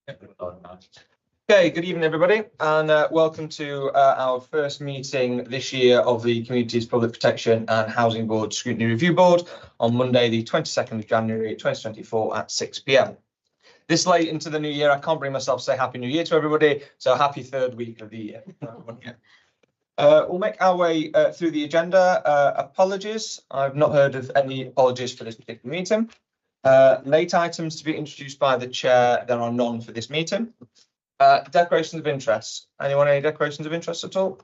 Okay, good evening, everybody, and welcome to our first meeting this year of the Communities Public Protection and Housing Board Scrutiny Review Board on Monday, the 22nd of January 2024 at 6 p.m. This late into the new year, I can't bring myself to say Happy New Year to everybody, so happy third week of the year. We'll make our way through the agenda. Apologies, I've not heard of any apologies for this particular meeting. Late items to be introduced by the chair, there are none for this meeting. Declarations of interest. Anyone any declarations of interest at all?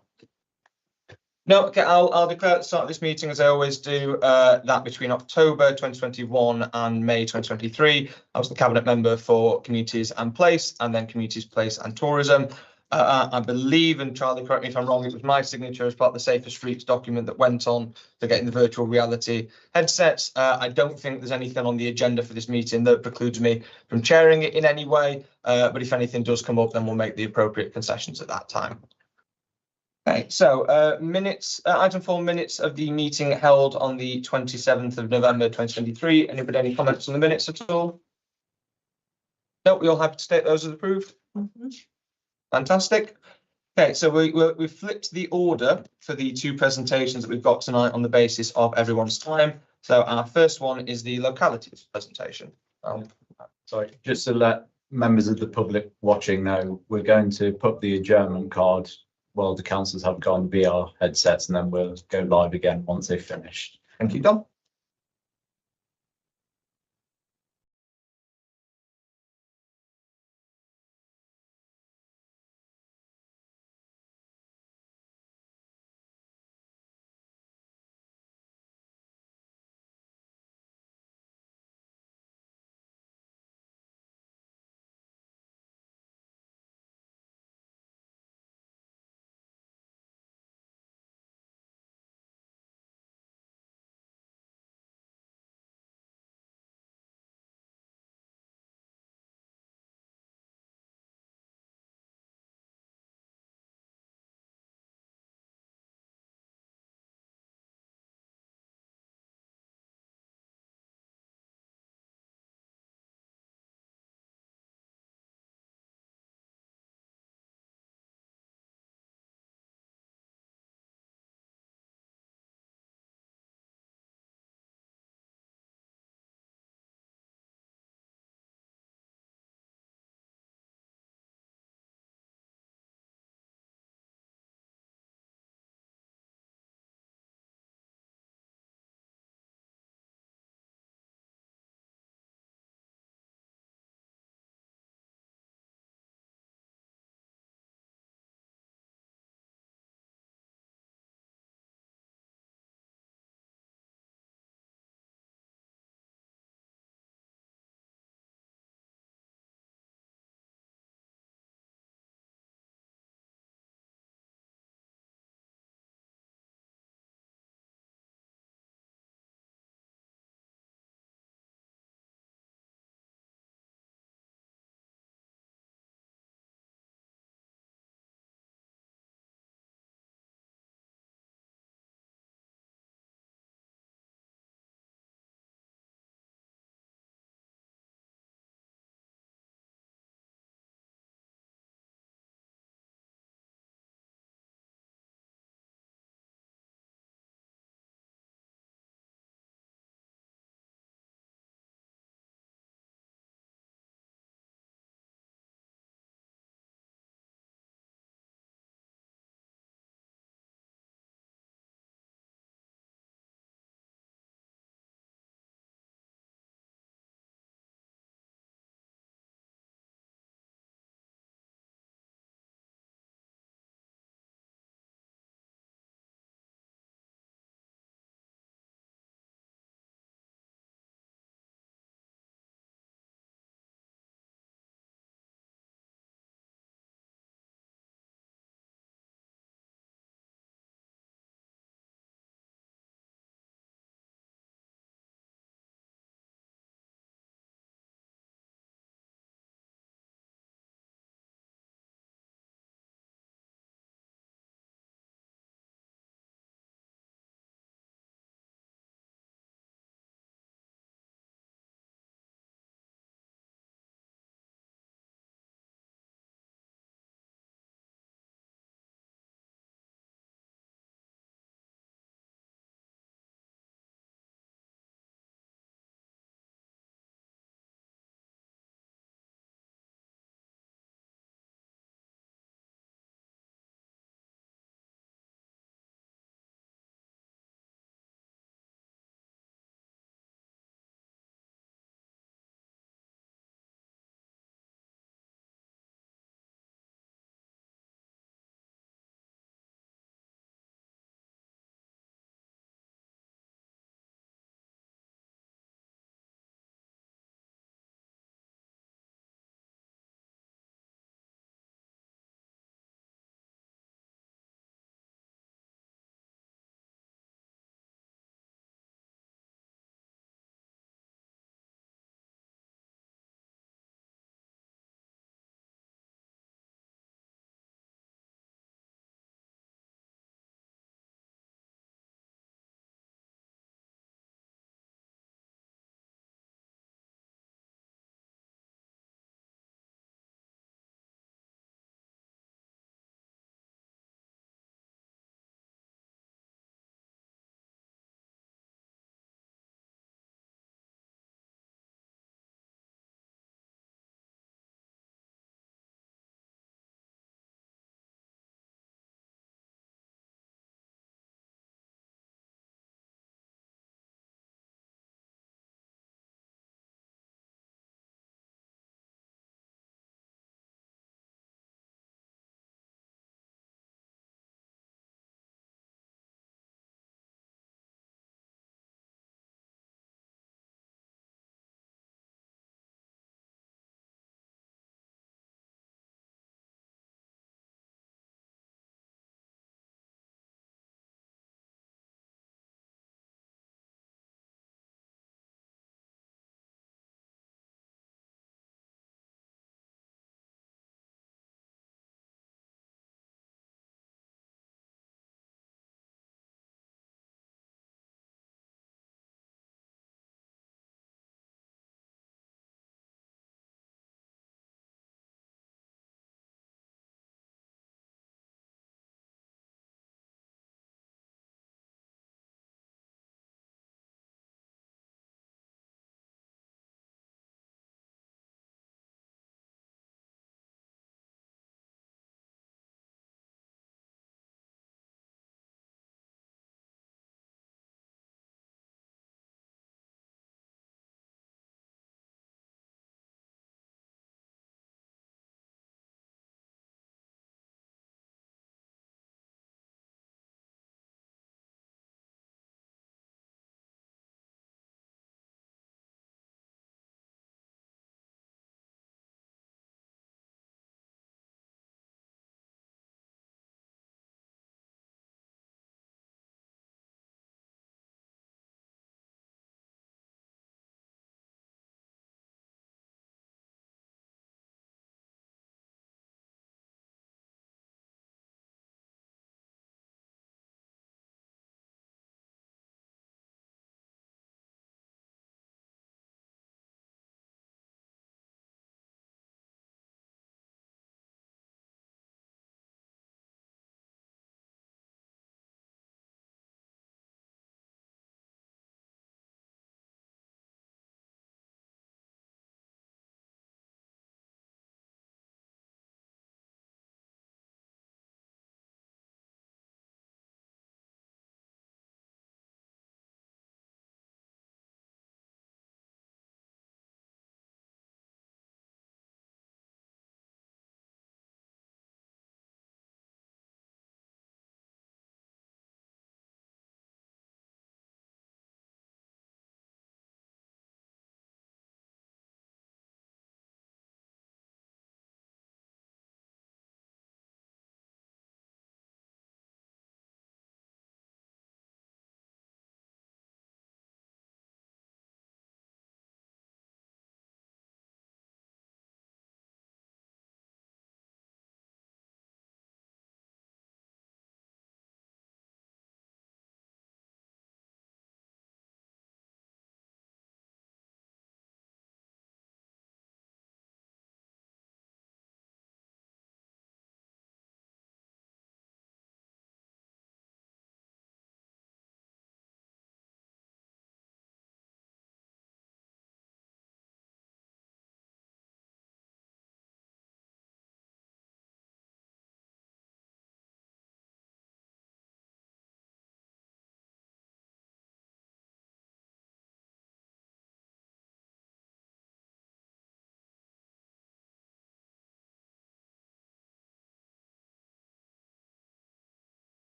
No, okay, I'll declare at the start of this meeting, as I always do, that between October 2021 and May 2023, I was the Cabinet Member for Communities and Place, and then Communities, Place and Tourism. I believe, and Charlie, correct me if I'm wrong, it was my signature as part of the Safer Streets document that went on to getting the virtual reality headsets. I don't think there's anything on the agenda for this meeting that precludes me from chairing it in any way, but if anything does come up, then we'll make the appropriate concessions at that time. Okay, so minutes, item 4, minutes of the meeting held on the 27th of November 2023. Anybody any comments on the minutes at all? No, we all happy to state those as approved? Mm-hmm. Fantastic. Okay, so we've flipped the order for the two presentations that we've got tonight on the basis of everyone's time. So our first one is the localities presentation. Sorry, just to let members of the public watching know, we're going to put the adjournment card while the councillors have gone VR headsets, and then we'll go live again once they've finished. Thank you, Dom.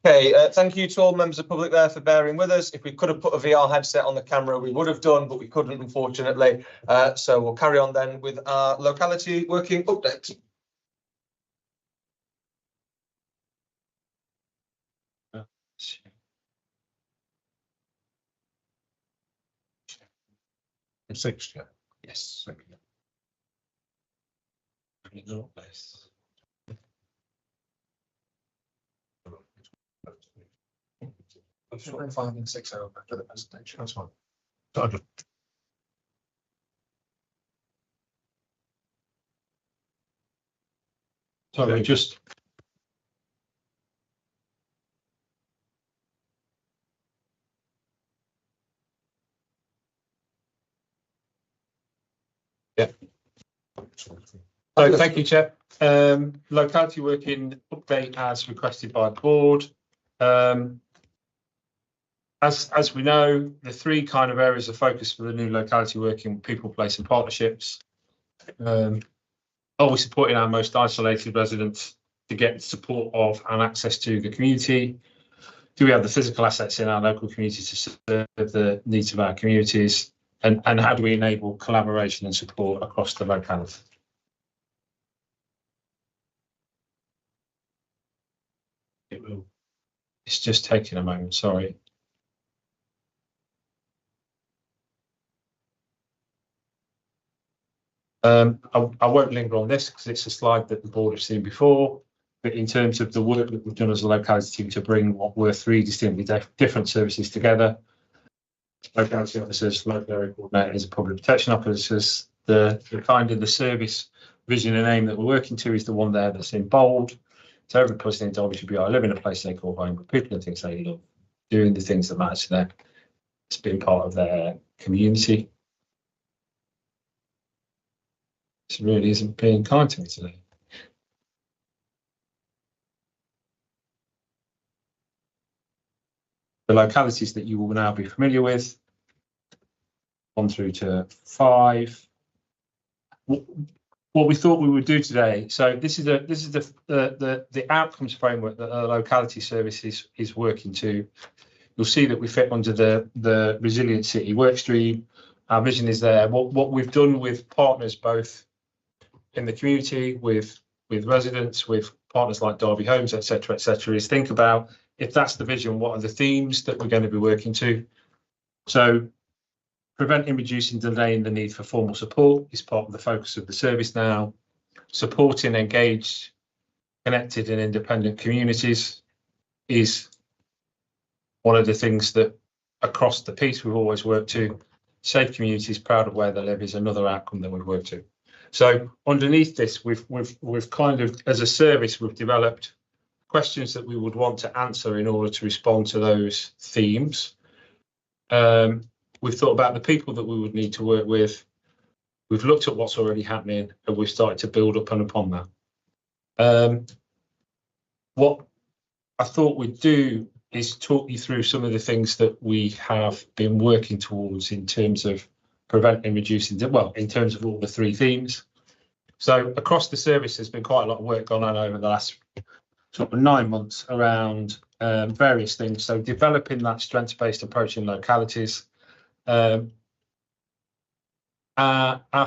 Okay, thank you to all members of the public there for bearing with us. If we could have put a VR headset on the camera, we would have done, but we couldn't, unfortunately. So we'll carry on then with our locality working update. Six, yeah. Yes. I'm 5 and 6 over after the presentation. That's fine. Sorry, just. Yeah. So thank you, Chair. Locality working update as requested by the board. As we know, the three kind of areas of focus for the new locality working: people, place, and partnerships. Are we supporting our most isolated residents to get support of and access to the community? Do we have the physical assets in our local community to serve the needs of our communities? And how do we enable collaboration and support across the locality? It's just taking a moment, sorry. I won't linger on this because it's a slide that the board have seen before, but in terms of the work that we've done as a locality team to bring what were three distinctly different services together, locality officers, local area coordinators, and public protection officers, the kind of the service vision and aim that we're working to is the one there that's in bold. So every person in Derby should be able to live in a place they call home, with people and things they love, doing the things that matter to them. It's been part of their community. This really isn't being kind to me today. The localities that you will now be familiar with, 1 through to 5. What we thought we would do today. So this is the outcomes framework that the locality service is working to. You'll see that we fit under the Resilient City workstream. Our vision is there. What we've done with partners, both in the community, with residents, with partners like Derby Homes, etc., is think about, if that's the vision, what are the themes that we're going to be working to? So preventing, reducing, delaying the need for formal support is part of the focus of the service now. Supporting engaged, connected and independent communities is one of the things that across the piece we've always worked to. Safe communities, proud of where they live is another outcome that we've worked to. So underneath this, we've kind of, as a service, we've developed questions that we would want to answer in order to respond to those themes. We've thought about the people that we would need to work with. We've looked at what's already happening, and we've started to build up and upon that. What I thought we'd do is talk you through some of the things that we have been working towards in terms of preventing, reducing, well, in terms of all the three themes. So across the service, there's been quite a lot of work gone on over the last sort of 9 months around various things. So developing that strengths-based approach in localities. Our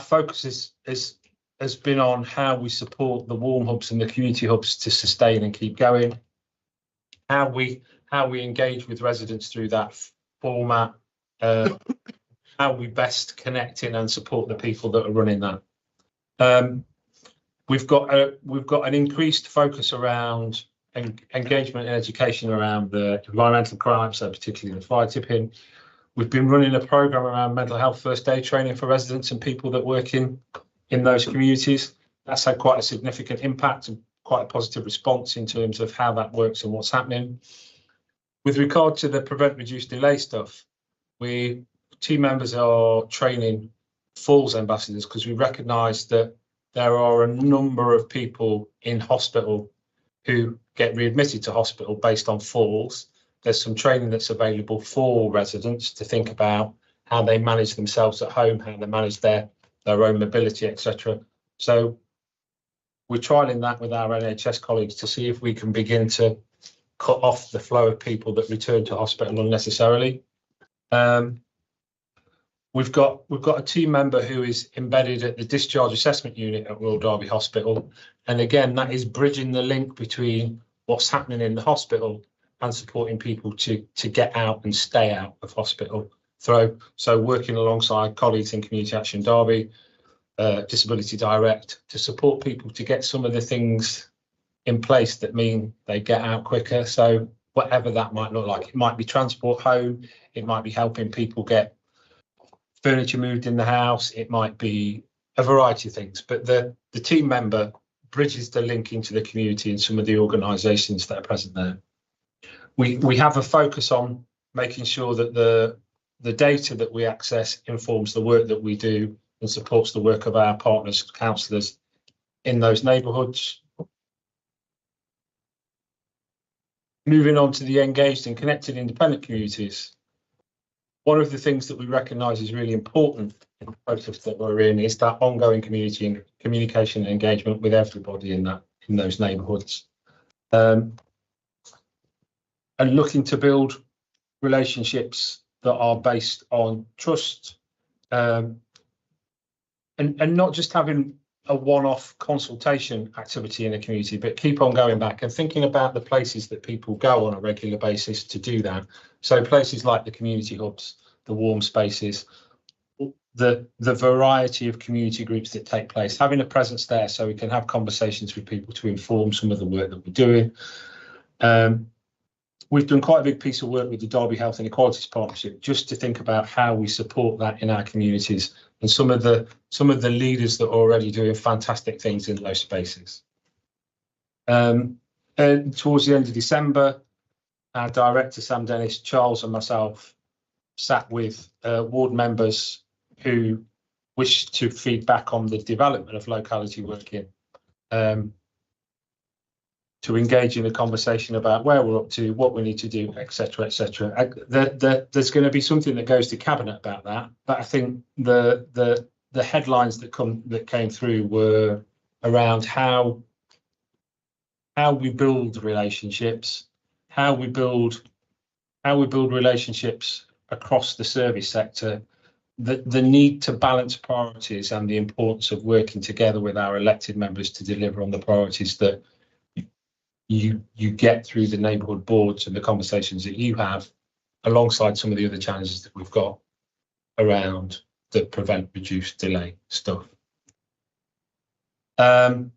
focus has been on how we support the warm hubs and the community hubs to sustain and keep going. How we engage with residents through that format. How we best connect in and support the people that are running that. We've got an increased focus around engagement and education around the environmental crime, so particularly the fire tipping. We've been running a programme around mental health first aid training for residents and people that work in those communities. That's had quite a significant impact and quite a positive response in terms of how that works and what's happening. With regard to the prevent, reduce, delay stuff, team members are training falls ambassadors because we recognise that there are a number of people in hospital who get readmitted to hospital based on falls. There's some training that's available for residents to think about how they manage themselves at home, how they manage their own mobility, etc. So we're trialing that with our NHS colleagues to see if we can begin to cut off the flow of people that return to hospital unnecessarily. We've got a team member who is embedded at the discharge assessment unit at Royal Derby Hospital, and again, that is bridging the link between what's happening in the hospital and supporting people to get out and stay out of hospital. So working alongside colleagues in Community Action Derby, Disability Direct, to support people to get some of the things in place that mean they get out quicker. So whatever that might look like, it might be transport home, it might be helping people get furniture moved in the house, it might be a variety of things, but the team member bridges the link into the community and some of the organisations that are present there. We have a focus on making sure that the data that we access informs the work that we do and supports the work of our partners, counsellors in those neighbourhoods. Moving on to the engaged and connected independent communities. One of the things that we recognise is really important in the process that we're in is that ongoing community and communication and engagement with everybody in those neighbourhoods, and looking to build relationships that are based on trust, and not just having a one-off consultation activity in a community, but keep on going back and thinking about the places that people go on a regular basis to do that. So places like the community hubs, the warm spaces, the variety of community groups that take place, having a presence there so we can have conversations with people to inform some of the work that we're doing. We've done quite a big piece of work with the Derby Health and Equalities Partnership just to think about how we support that in our communities, and some of the leaders that are already doing fantastic things in those spaces. And towards the end of December, our director Sam Dennis, Charles and myself sat with ward members who wished to feed back on the development of locality working, to engage in a conversation about where we're up to, what we need to do, etc., etc. There's going to be something that goes to cabinet about that, but I think the headlines that came through were around how we build relationships, how we build relationships across the service sector, the need to balance priorities and the importance of working together with our elected members to deliver on the priorities that you get through the neighbourhood boards and the conversations that you have, alongside some of the other challenges that we've got around the prevent, reduce, delay stuff. One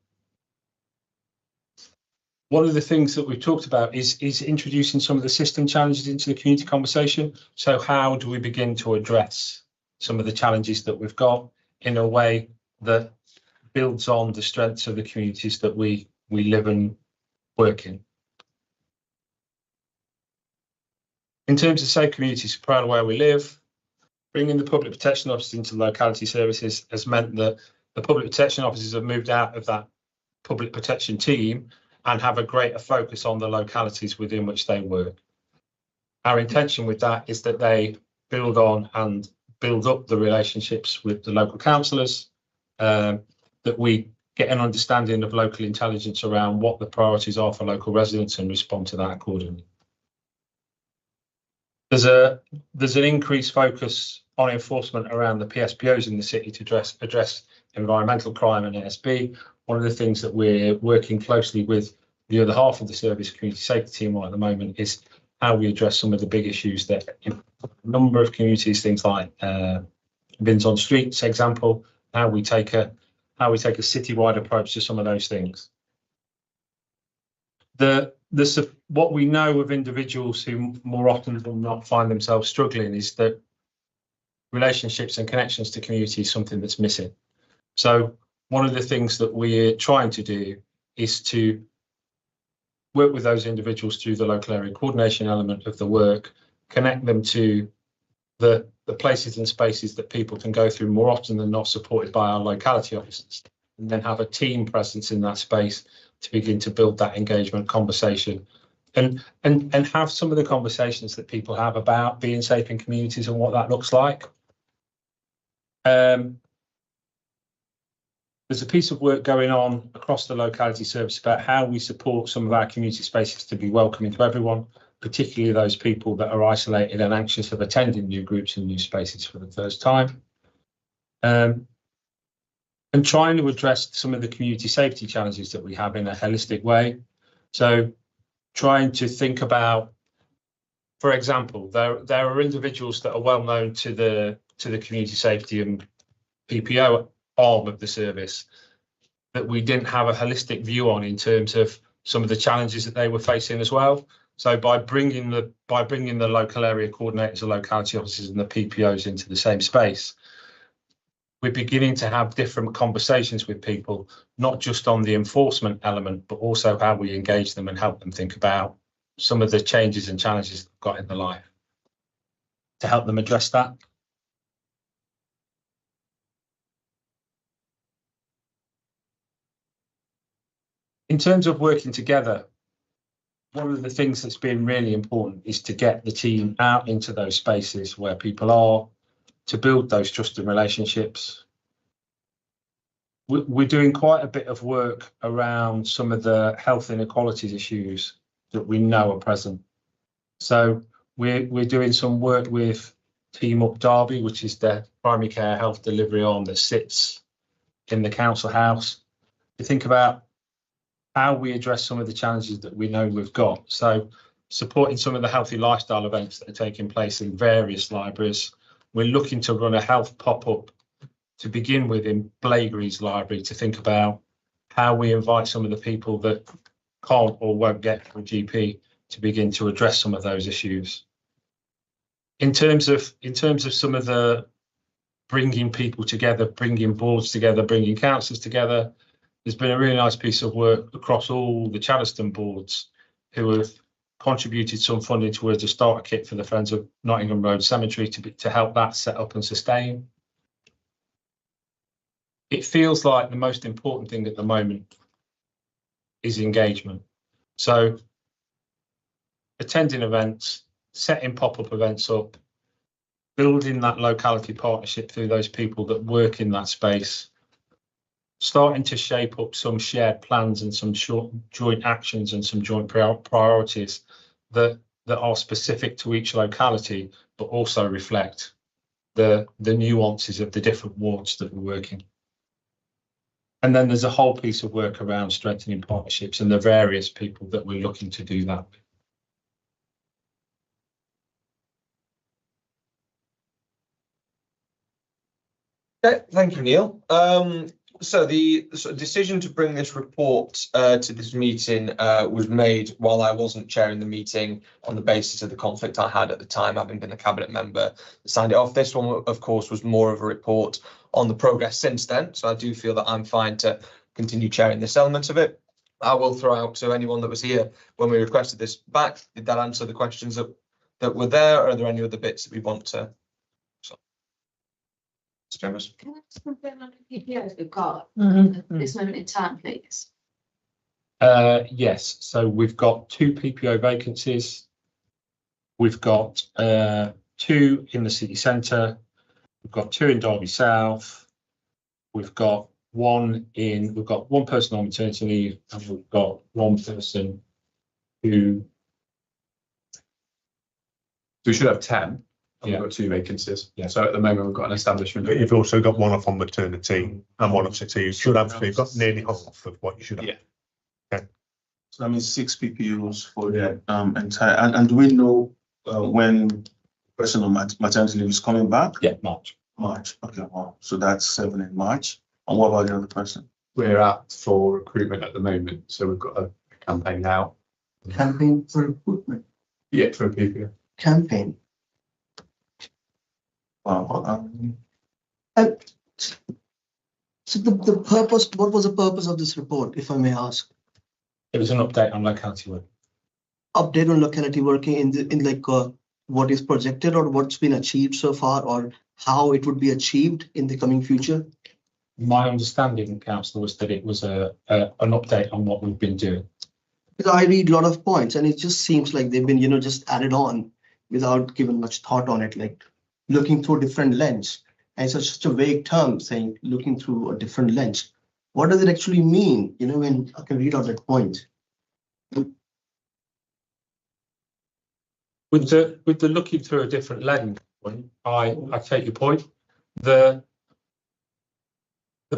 of the things that we've talked about is introducing some of the system challenges into the community conversation. So how do we begin to address some of the challenges that we've got in a way that builds on the strengths of the communities that we live and work in? In terms of safe communities, proud of where we live, bringing the public protection officers into locality services has meant that the public protection officers have moved out of that public protection team and have a greater focus on the localities within which they work. Our intention with that is that they build on and build up the relationships with the local councillors, that we get an understanding of local intelligence around what the priorities are for local residents and respond to that accordingly. There's an increased focus on enforcement around the PSPOs in the city to address environmental crime and ASB. One of the things that we're working closely with the other half of the service community safety team on at the moment is how we address some of the big issues that in a number of communities, things like bins on streets, example, how we take a citywide approach to some of those things. What we know of individuals who more often than not find themselves struggling is that relationships and connections to community is something that's missing. So one of the things that we're trying to do is to work with those individuals through the local area coordination element of the work, connect them to the places and spaces that people can go through more often than not, supported by our locality officers, and then have a team presence in that space to begin to build that engagement conversation and have some of the conversations that people have about being safe in communities and what that looks like. There's There's a piece of work going on across the locality service about how we support some of our community spaces to be welcoming to everyone, particularly those people that are isolated and anxious of attending new groups and new spaces for the first time. And trying to address some of the community safety challenges that we have in a holistic way. So trying to think about, for example, there are individuals that are well known to the community safety and PPO arm of the service that we didn't have a holistic view on in terms of some of the challenges that they were facing as well. So by bringing the local area coordinators, the locality officers and the PPOs into the same space, we're beginning to have different conversations with people, not just on the enforcement element, but also how we engage them and help them think about some of the changes and challenges they've got in their life to help them address that. In terms of working together, one of the things that's been really important is to get the team out into those spaces where people are, to build those trusted relationships. We're doing quite a bit of work around some of the health inequalities issues that we know are present. So we're doing some work with Team Up Derby, which is the primary care health delivery arm that sits in the council house, to think about how we address some of the challenges that we know we've got. So supporting some of the healthy lifestyle events that are taking place in various libraries. We're looking to run a health pop-up to begin with in Blagree's library to think about how we invite some of the people that can't or won't get to a GP to begin to address some of those issues. In terms of some of the bringing people together, bringing boards together, bringing councillors together, there's been a really nice piece of work across all the Chaddeston boards who have contributed some funding towards a starter kit for the Friends of Nottingham Road Cemetery to help that set up and sustain. It feels like the most important thing at the moment is engagement. So attending events, setting pop-up events up, building that locality partnership through those people that work in that space, starting to shape up some shared plans and some joint actions and some joint priorities that are specific to each locality, but also reflect the nuances of the different wards that we're working. And then there's a whole piece of work around strengthening partnerships and the various people that we're looking to do that with. Okay, thank you, Neil. So the decision to bring this report to this meeting was made while I wasn't chairing the meeting on the basis of the conflict I had at the time, having been a cabinet member that signed it off. This one, of course, was more of a report on the progress since then. So I do feel that I'm fine to continue chairing this element of it. I will throw out to anyone that was here when we requested this back. Did that answer the questions that were there? Or are there any other bits that we want to? Can I just confirm how many PPOs we've got at this moment in time, please? Yes, so we've got 2 PPO vacancies. We've got 2 in the city centre. We've got 2 in Derby South. We've got one person on maternity leave, and we've got 1 person who. We should have 10. Yeah. We've got 2 vacancies. Yeah. So at the moment we've got an establishment. But you've also got one off on maternity and one off sick. So you should have, so you've got nearly half of what you should have. Yeah. Okay. So that means 6 PPUs for the entire. And do we know when the person on maternity leave is coming back? Yeah, March. March. Okay. Wow. So that's 7 in March. And what about the other person? We're out for recruitment at the moment, so we've got a campaign now. Campaign for recruitment. Yeah, for a PPO. Campaign. Wow. So the purpose, what was the purpose of this report, if I may ask? It was an update on locality work. Update on locality working in what is projected or what's been achieved so far, or how it would be achieved in the coming future? My understanding, Councillor, was that it was an update on what we've been doing. Because I read a lot of points and it just seems like they've been, just added on without giving much thought on it, like looking through a different lens. And it's such a vague term saying looking through a different lens. what does it actually mean? You know, when I can read out that point. With the looking through a different lens, I take your point. The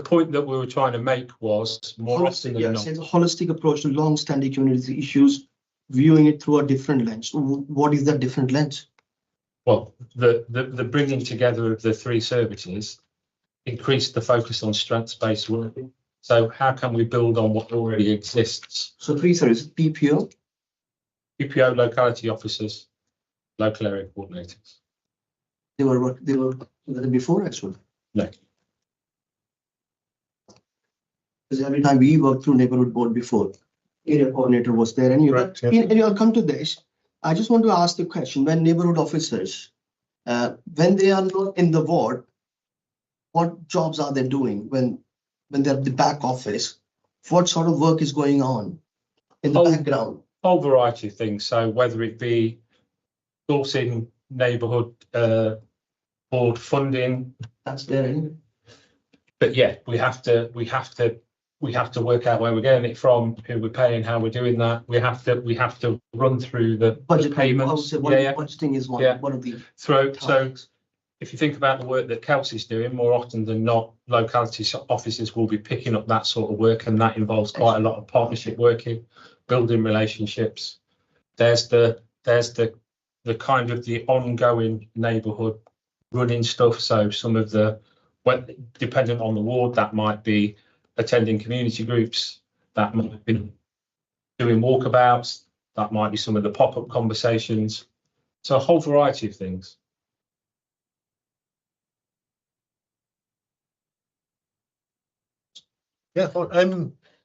point that we were trying to make was more often than not. It's a holistic approach to long-standing community issues, viewing it through a different lens. What is that different lens? Well, the bringing together of the three services increased the focus on strengths-based working. So how can we build on what already exists? So three services: PPO, locality officers, local area coordinators. they were there before actually. No. Because every time we worked through neighborhood board before, area coordinator was there. And Correct, yeah. I'll come to this. I just want to ask the question: when neighborhood officers, when they are not in the ward, what jobs are they doing when they're at the back office? What sort of work is going on in the background? Whole variety of things. So whether it be sourcing neighbourhood board funding, That's there, isn't it? but yeah, we have to work out where we're getting it from, who we're paying, how we're doing that. We have to run through the Budget payments. Budgeting is one of the So topics. if you think about the work that Kelsey's doing, more often than not, locality officers will be picking up that sort of work, and that involves quite a lot of partnership working, building relationships. There's the kind of the ongoing neighbourhood running stuff. So some of the, dependent on the ward, that might be attending community groups, that might be doing walkabouts, that might be some of the pop-up conversations. So a whole variety of things. Yeah,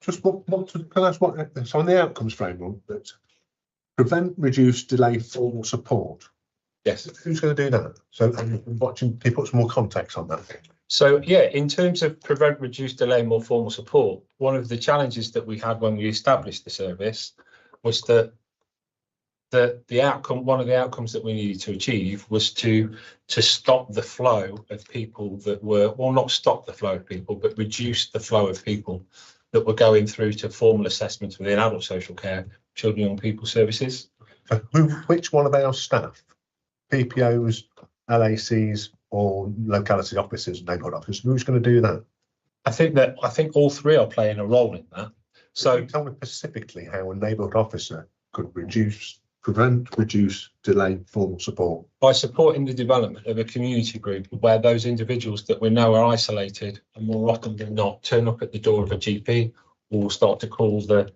just can I ask what, so on the outcomes framework, that prevent, reduce, delay formal support. Yes. Who's going to do that? So I'm watching, can you put some more context on that? So yeah, in terms of prevent, reduce, delay more formal support, one of the challenges that we had when we established the service was that the outcome, one of the outcomes that we needed to achieve was to stop the flow of people that were, well, not stop the flow of people, but reduce the flow of people that were going through to formal assessments within adult social care, children and young people services. So which one of our staff, PPOs, LACs, or locality officers, neighbourhood officers, who's going to do that? I think all three are playing a role in that. So tell me specifically how a neighbourhood officer could prevent, reduce, delay formal support. By supporting the development of a community group where those individuals that we know are isolated and more often than not turn up at the door of a GP or start to call the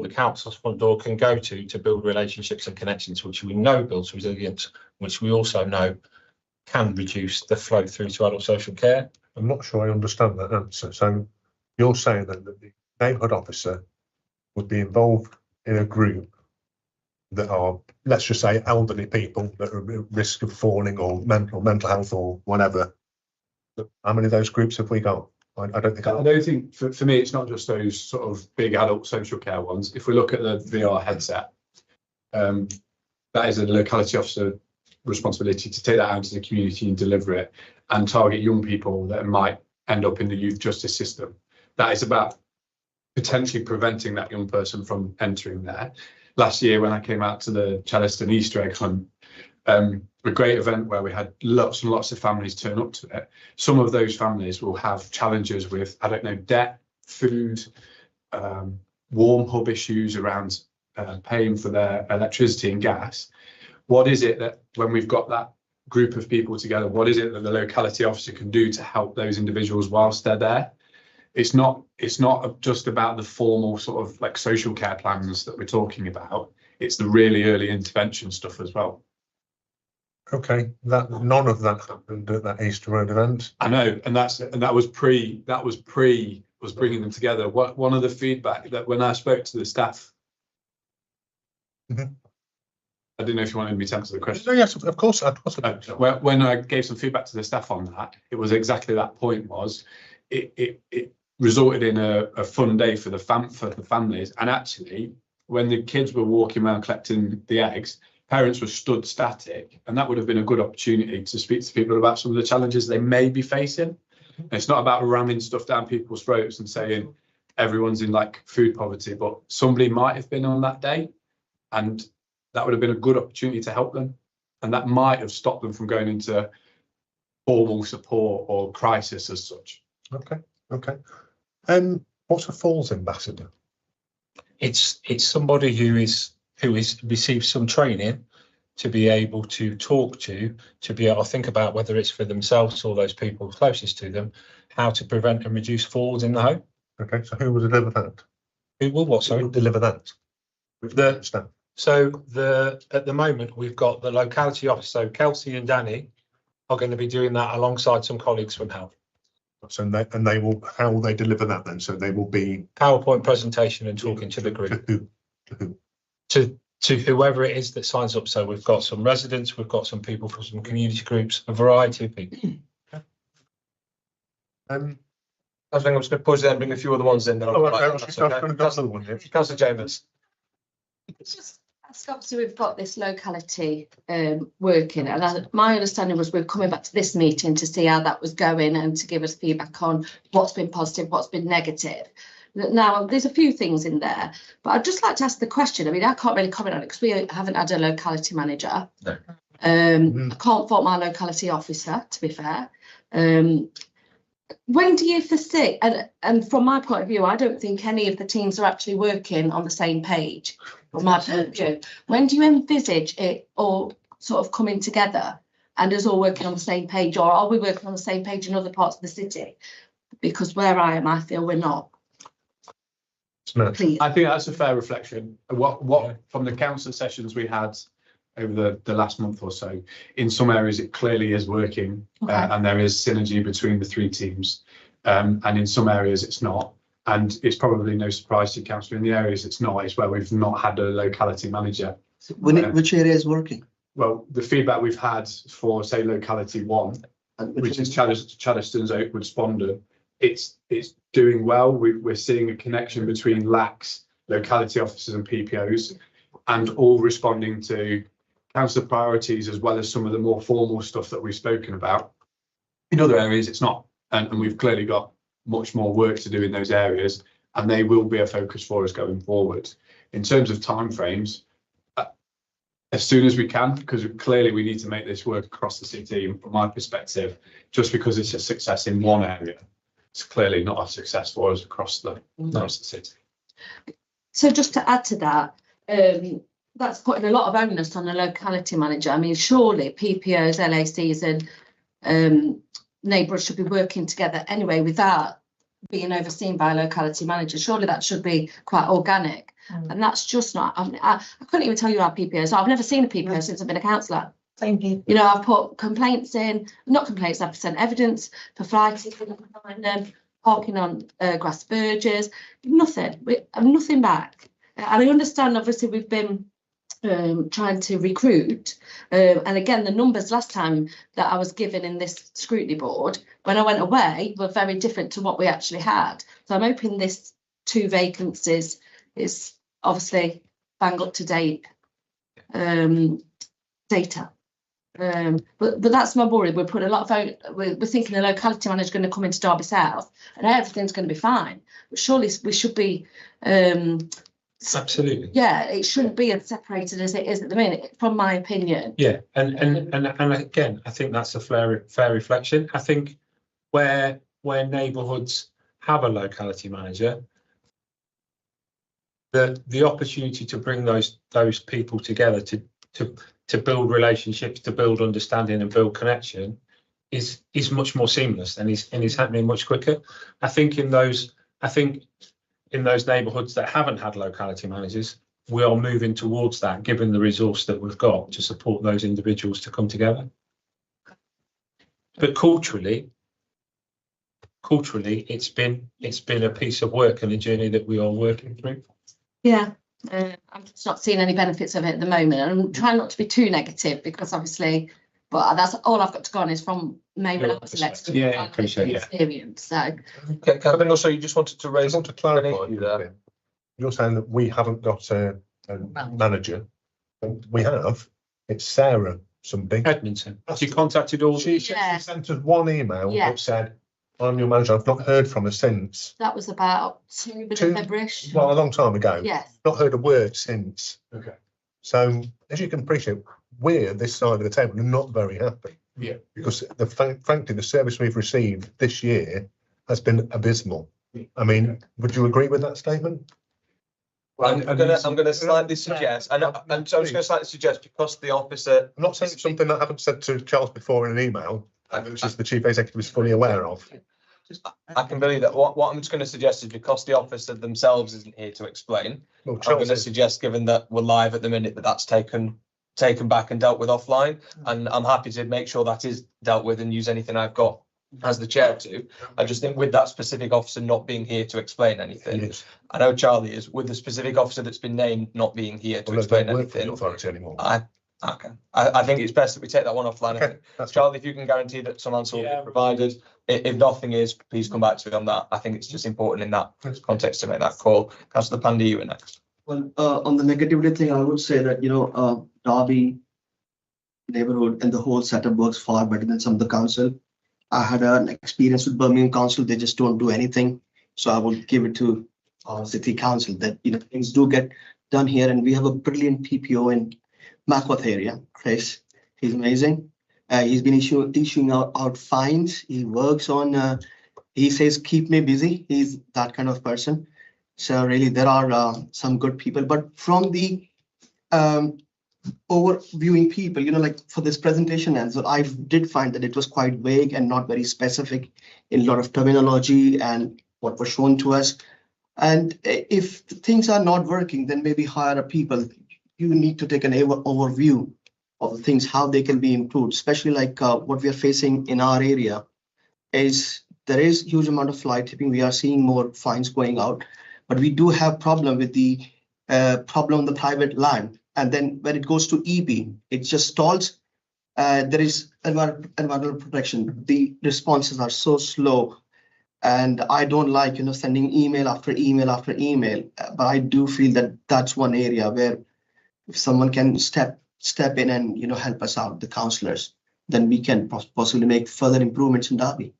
council's front door can go to build relationships and connections, which we know builds resilience, which we also know can reduce the flow through to adult social care. I'm not sure I understand that answer. So you're saying that the neighbourhood officer would be involved in a group that are, let's just say, elderly people that are at risk of falling, or mental health or whatever. How many of those groups have we got? I don't think for me, it's not just those sort of big adult social care ones. If we look at the VR headset, that is a locality officer responsibility to take that out to the community and deliver it and target young people that might end up in the youth justice system. That is about potentially preventing that young person from entering there. Last year, when I came out to the Charleston Easter egg hunt, a great event where we had lots and lots of families turn up to it. Some of those families will have challenges with, I don't know, debt, food, warm hub issues around paying for their electricity and gas. What is it that, when we've got that group of people together, what is it that the locality officer can do to help those individuals whilst they're there? It's not just about the formal sort of like social care plans that we're talking about. It's the really early intervention stuff as well. Okay, none of that happened at that Easter Road event. I know, and that was pre bringing them together. One of the feedback that when I spoke to the staff, I didn't know if you wanted me to answer the question. No, yes, of course. When I gave some feedback to the staff on that, it was exactly that point. Was it resulted in a fun day for the families, and actually, when the kids were walking around collecting the eggs, parents were stood static, and that would have been a good opportunity to speak to people about some of the challenges they may be facing. And it's not about ramming stuff down people's throats and saying everyone's in like food poverty, but somebody might have been on that day, and that would have been a good opportunity to help them, and that might have stopped them from going into formal support or crisis as such. Okay. What's a falls ambassador? It's somebody who is received some training to be able to talk to be able to think about whether it's for themselves or those people closest to them, how to prevent and reduce falls in the home. Okay, so who will deliver that? Who will what? Sorry, Who will deliver that? At the moment we've got the locality officer, so Kelsey and Danny are going to be doing that alongside some colleagues from health. So they will. How will they deliver that then? So they will be PowerPoint presentation and talking to the group. To whoever it is that signs up. So we've got some residents, we've got some people from some community groups, a variety of people. I think I'm just going to pause there and bring a few other ones in. Then Councillor Chambers. It's just, obviously we've got this locality working, and my understanding was we're coming back to this meeting to see how that was going and to give us feedback on what's been positive, what's been negative. Now, there's a few things in there, but I'd just like to ask the question. I mean, I can't really comment on it because we haven't had a locality manager. No. I can't fault my locality officer, to be fair. When do you foresee, and from my point of view, I don't think any of the teams are actually working on the same page. From my point of view, when do you envisage it all sort of coming together and us all working on the same page, or are we working on the same page in other parts of the city? Because where I am, I feel we're not. Please. I think that's a fair reflection. What from the council sessions we had over the last month or so, in some areas it clearly is working, Okay. And there is synergy between the three teams, and in some areas it's not, and it's probably no surprise to you, councillor, in the areas it's not, it's where we've not had a locality manager. Which area is working? Well, the feedback we've had for, say, locality 1, And which is Chaddiston's Oakwood Spondon, it's doing well. We're seeing a connection between LACs, locality officers and PPOs, and all responding to council priorities as well as some of the more formal stuff that we've spoken about. In other areas it's not, and we've clearly got much more work to do in those areas, and they will be a focus for us going forward. In terms of timeframes, as soon as we can, because clearly we need to make this work across the city. And from my perspective, just because it's a success in one area, it's clearly not a success for us across the city. So just to add to that, that's putting a lot of onus on the locality manager. I mean, surely PPOs, LACs and neighbourhoods should be working together anyway without being overseen by a locality manager. Surely that should be quite organic. And that's just not, I mean, I couldn't even tell you our PPOs. I've never seen a PPO since I've been a councillor. Same people. You know, I've put complaints in, not complaints, I've sent evidence for flights, parking on grass verges, nothing. We have nothing back. And I understand, obviously, we've been trying to recruit. And again, the numbers last time that I was given in this scrutiny board, when I went away, were very different to what we actually had. So I'm hoping this 2 vacancies is obviously bang up to date data. But that's my worry. We're putting a lot of we're thinking the locality manager is going to come into Derby South and everything's going to be fine. But surely we should be Absolutely. Yeah, it shouldn't be as separated as it is at the minute, from my opinion. Yeah, and again, I think that's a fair reflection. I think where neighbourhoods have a locality manager, the opportunity to bring those people together to build relationships, to build understanding and build connection is much more seamless and is happening much quicker. I think in those neighbourhoods that haven't had locality managers, we are moving towards that, given the resource that we've got to support those individuals to come together. But culturally, it's been a piece of work and a journey that we are working through. Yeah, I'm just not seeing any benefits of it at the moment. And I'm trying not to be too negative because obviously, but that's all I've got to go on is from May when I was elected. Yeah, I appreciate it. Experience. So, okay, Kevin, also you just wanted to raise. I want to clarify there. You're saying that we haven't got a manager. We have. It's Sarah somebody. Edmondson. She contacted all. She sent us one email that said, I'm your manager. I've not heard from her since. That was about 2 February-ish. Well, a long time ago. Yes. Not heard a word since. Okay. So as you can appreciate, we're this side of the table are not very happy. Yeah. Because frankly, the service we've received this year has been abysmal. I mean, would you agree with that statement? I'm gonna slightly suggest, and so I'm just gonna slightly suggest, because the officer. I'm not saying it's something that I haven't said to Charles before in an email, which is the chief executive is fully aware of. I can believe that. What I'm just going to suggest is, because the officer themselves isn't here to explain, Well, I'm Charles going to is- suggest, given that we're live at the minute, that that's taken back and dealt with offline. And I'm happy to make sure that is dealt with and use anything I've got as the chair to. I just think with that specific officer not being here to explain anything, Yes. I know Charlie is, with the specific officer that's been named not being here to Well, they explain don't work for the anything. authority anymore. I think it's best that we take that one offline. Okay, that's Charlie, if you can guarantee that some answer will Yeah. be provided, if nothing is, please come back to me on that. I think it's just important in that context to make that call. Councillor Pandy, you were next. Well, on the negativity thing, I would say that, Derby neighborhood and the whole setup works far better than some of the council. I had an experience with Birmingham Council. They just don't do anything. So I will give it to City Council that, things do get done here. And we have a brilliant PPO in Mackworth area, Chris. He's amazing. He's been issuing out fines. He works on, he says, keep me busy. He's that kind of person. So really, there are some good people. But from the overviewing people, like for this presentation answer, I did find that it was quite vague and not very specific in a lot of terminology and what was shown to us. And if things are not working, then maybe hire a people. You need to take an overview of the things, how they can be improved, especially like what we are facing in our area is there is huge amount of fly tipping. We are seeing more fines going out, but we do have problem with the problem on the private land. And then when it goes to EB, it just stalls. There is environmental protection. The responses are so slow. And I don't like, sending email after email after email. But I do feel that that's one area where if someone can step in and, help us out, the councillors, then we can possibly make further improvements in Derby.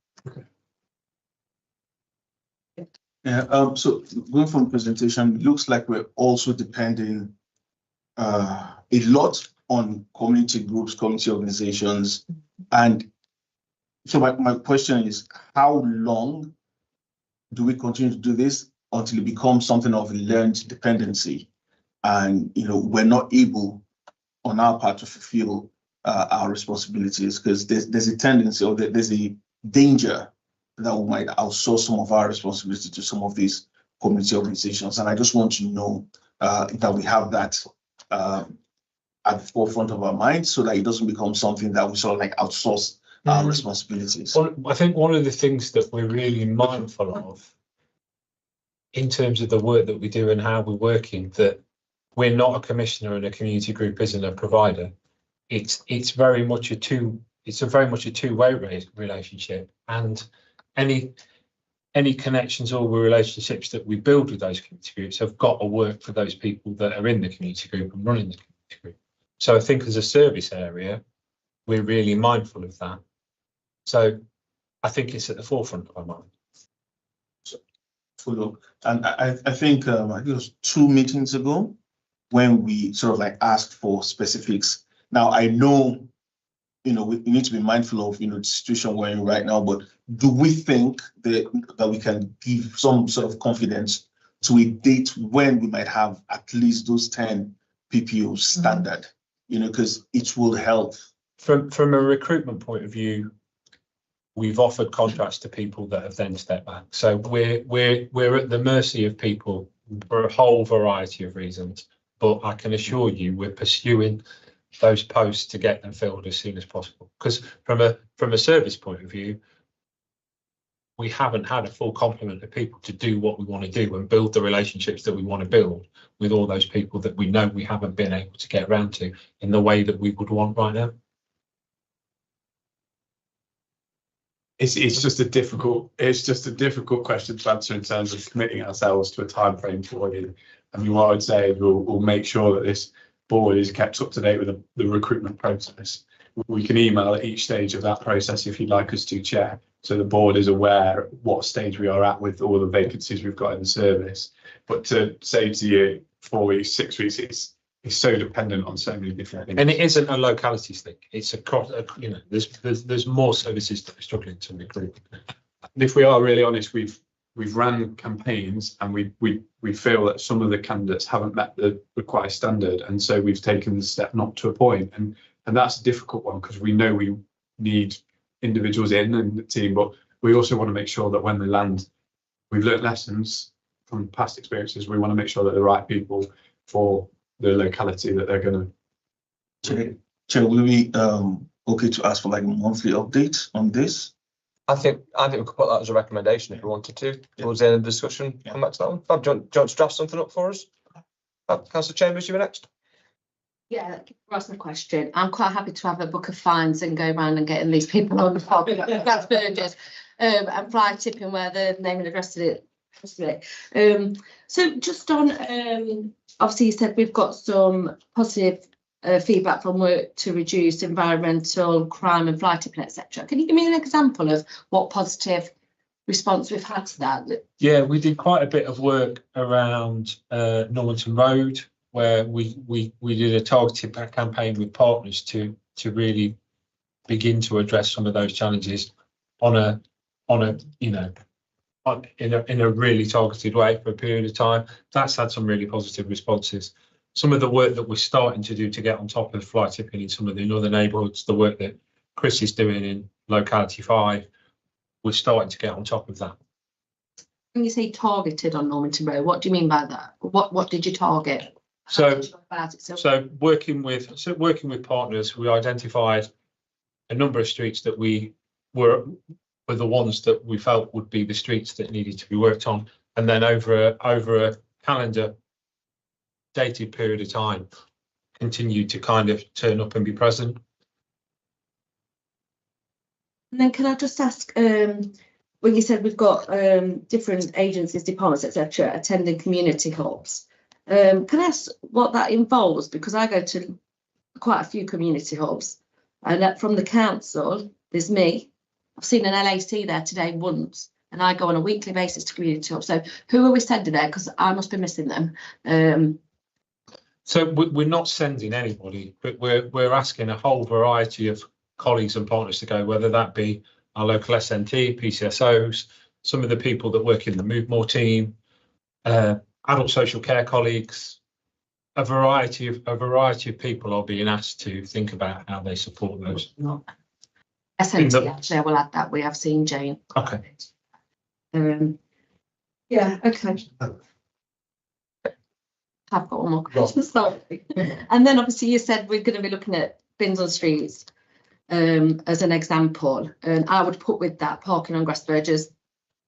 Yeah, so going from presentation, looks like we're also depending a lot on community groups, community organizations. And so my question is, how long do we continue to do this until it becomes something of a learned dependency? And, we're not able on our part to fulfill our responsibilities, because there's a tendency, or there's a danger that we might outsource some of our responsibility to some of these community organizations. And I just want to know that we have that at the forefront of our minds, so that it doesn't become something that we sort of like outsource our responsibilities. Well, I think one of the things that we're really mindful of in terms of the work that we do and how we're working, that we're not a commissioner and a community group isn't a provider. It's very much a two-way relationship, and any connections or relationships that we build with those community groups have got to work for those people that are in the community group and running the community group. So I think as a service area, we're really mindful of that. So I think it's at the forefront of our mind. Follow. And I think it was 2 meetings ago when we sort of like asked for specifics. Now I know, we need to be mindful of, the situation we're in right now, but do we think that we can give some sort of confidence to a date when we might have at least those 10 PPOs standard, because it will help. From a recruitment point of view, we've offered contracts to people that have then stepped back. So we're at the mercy of people for a whole variety of reasons. But I can assure you, we're pursuing those posts to get them filled as soon as possible. Because from a service point of view, we haven't had a full complement of people to do what we want to do and build the relationships that we want to build with all those people that we know we haven't been able to get around to in the way that we would want right now. It's just a difficult question to answer in terms of committing ourselves to a time frame for you. I mean, what I'd say is we'll make sure that this board is kept up to date with the recruitment process. we can email at each stage of that process if you'd like us to, Chair. So the board is aware what stage we are at with all the vacancies we've got in the service. But to say to you 4 weeks, 6 weeks, it's so dependent on so many different things. And it isn't a localities thing. It's there's more services that are struggling to recruit. And if we are really honest, we've ran campaigns and we feel that some of the candidates haven't met the required standard, and so we've taken the step not to appoint, and that's a difficult one because we know we need individuals in the team, but we also want to make sure that when they land, we've learnt lessons from past experiences. We want to make sure that they're the right people for the locality that they're going to. Chair, will we okay to ask for like a monthly update on this? I think we could put that as a recommendation if we wanted to. Towards the end of the discussion, come back to that one. Fab, do you want to draft something up for us? Councillor Chambers, you were next. Yeah, that's the question. I'm quite happy to have a book of fines and go around and getting these people on the pub. That's Burgess, and fly tipping where the name and address of it. So just on, obviously you said we've got some positive feedback from work to reduce environmental crime and fly tipping, etc. Can you give me an example of what positive response we've had to that? Yeah, we did quite a bit of work around Normanton Road, where we did a targeted campaign with partners to really begin to address some of those challenges in a really targeted way for a period of time. That's had some really positive responses. Some of the work that we're starting to do to get on top of fly tipping in some of the other neighbourhoods, the work that Chris is doing in Locality 5, we're starting to get on top of that. When you say targeted on Normanton Road, what do you mean by that? What did you target? So working with partners, we identified a number of streets that we were the ones that we felt would be the streets that needed to be worked on, and then over a calendar dated period of time, continued to kind of turn up and be present. And then can I just ask, when you said we've got different agencies, departments, etc., attending community hubs, can I ask what that involves? Because I go to quite a few community hubs, and from the council, there's me. I've seen an LAC there today once, and I go on a weekly basis to community hubs. So who are we sending there? Because I must be missing them. So we're not sending anybody, but we're asking a whole variety of colleagues and partners to go, whether that be our local SNT, PCSOs, some of the people that work in the Move More team, adult social care colleagues, a variety of people are being asked to think about how they support those. SNT, actually, I will add that. We have seen Jane. Okay. Yeah, okay. I've got one more question, sorry. And then obviously you said we're going to be looking at bins on streets as an example, and I would put with that parking on grass verges,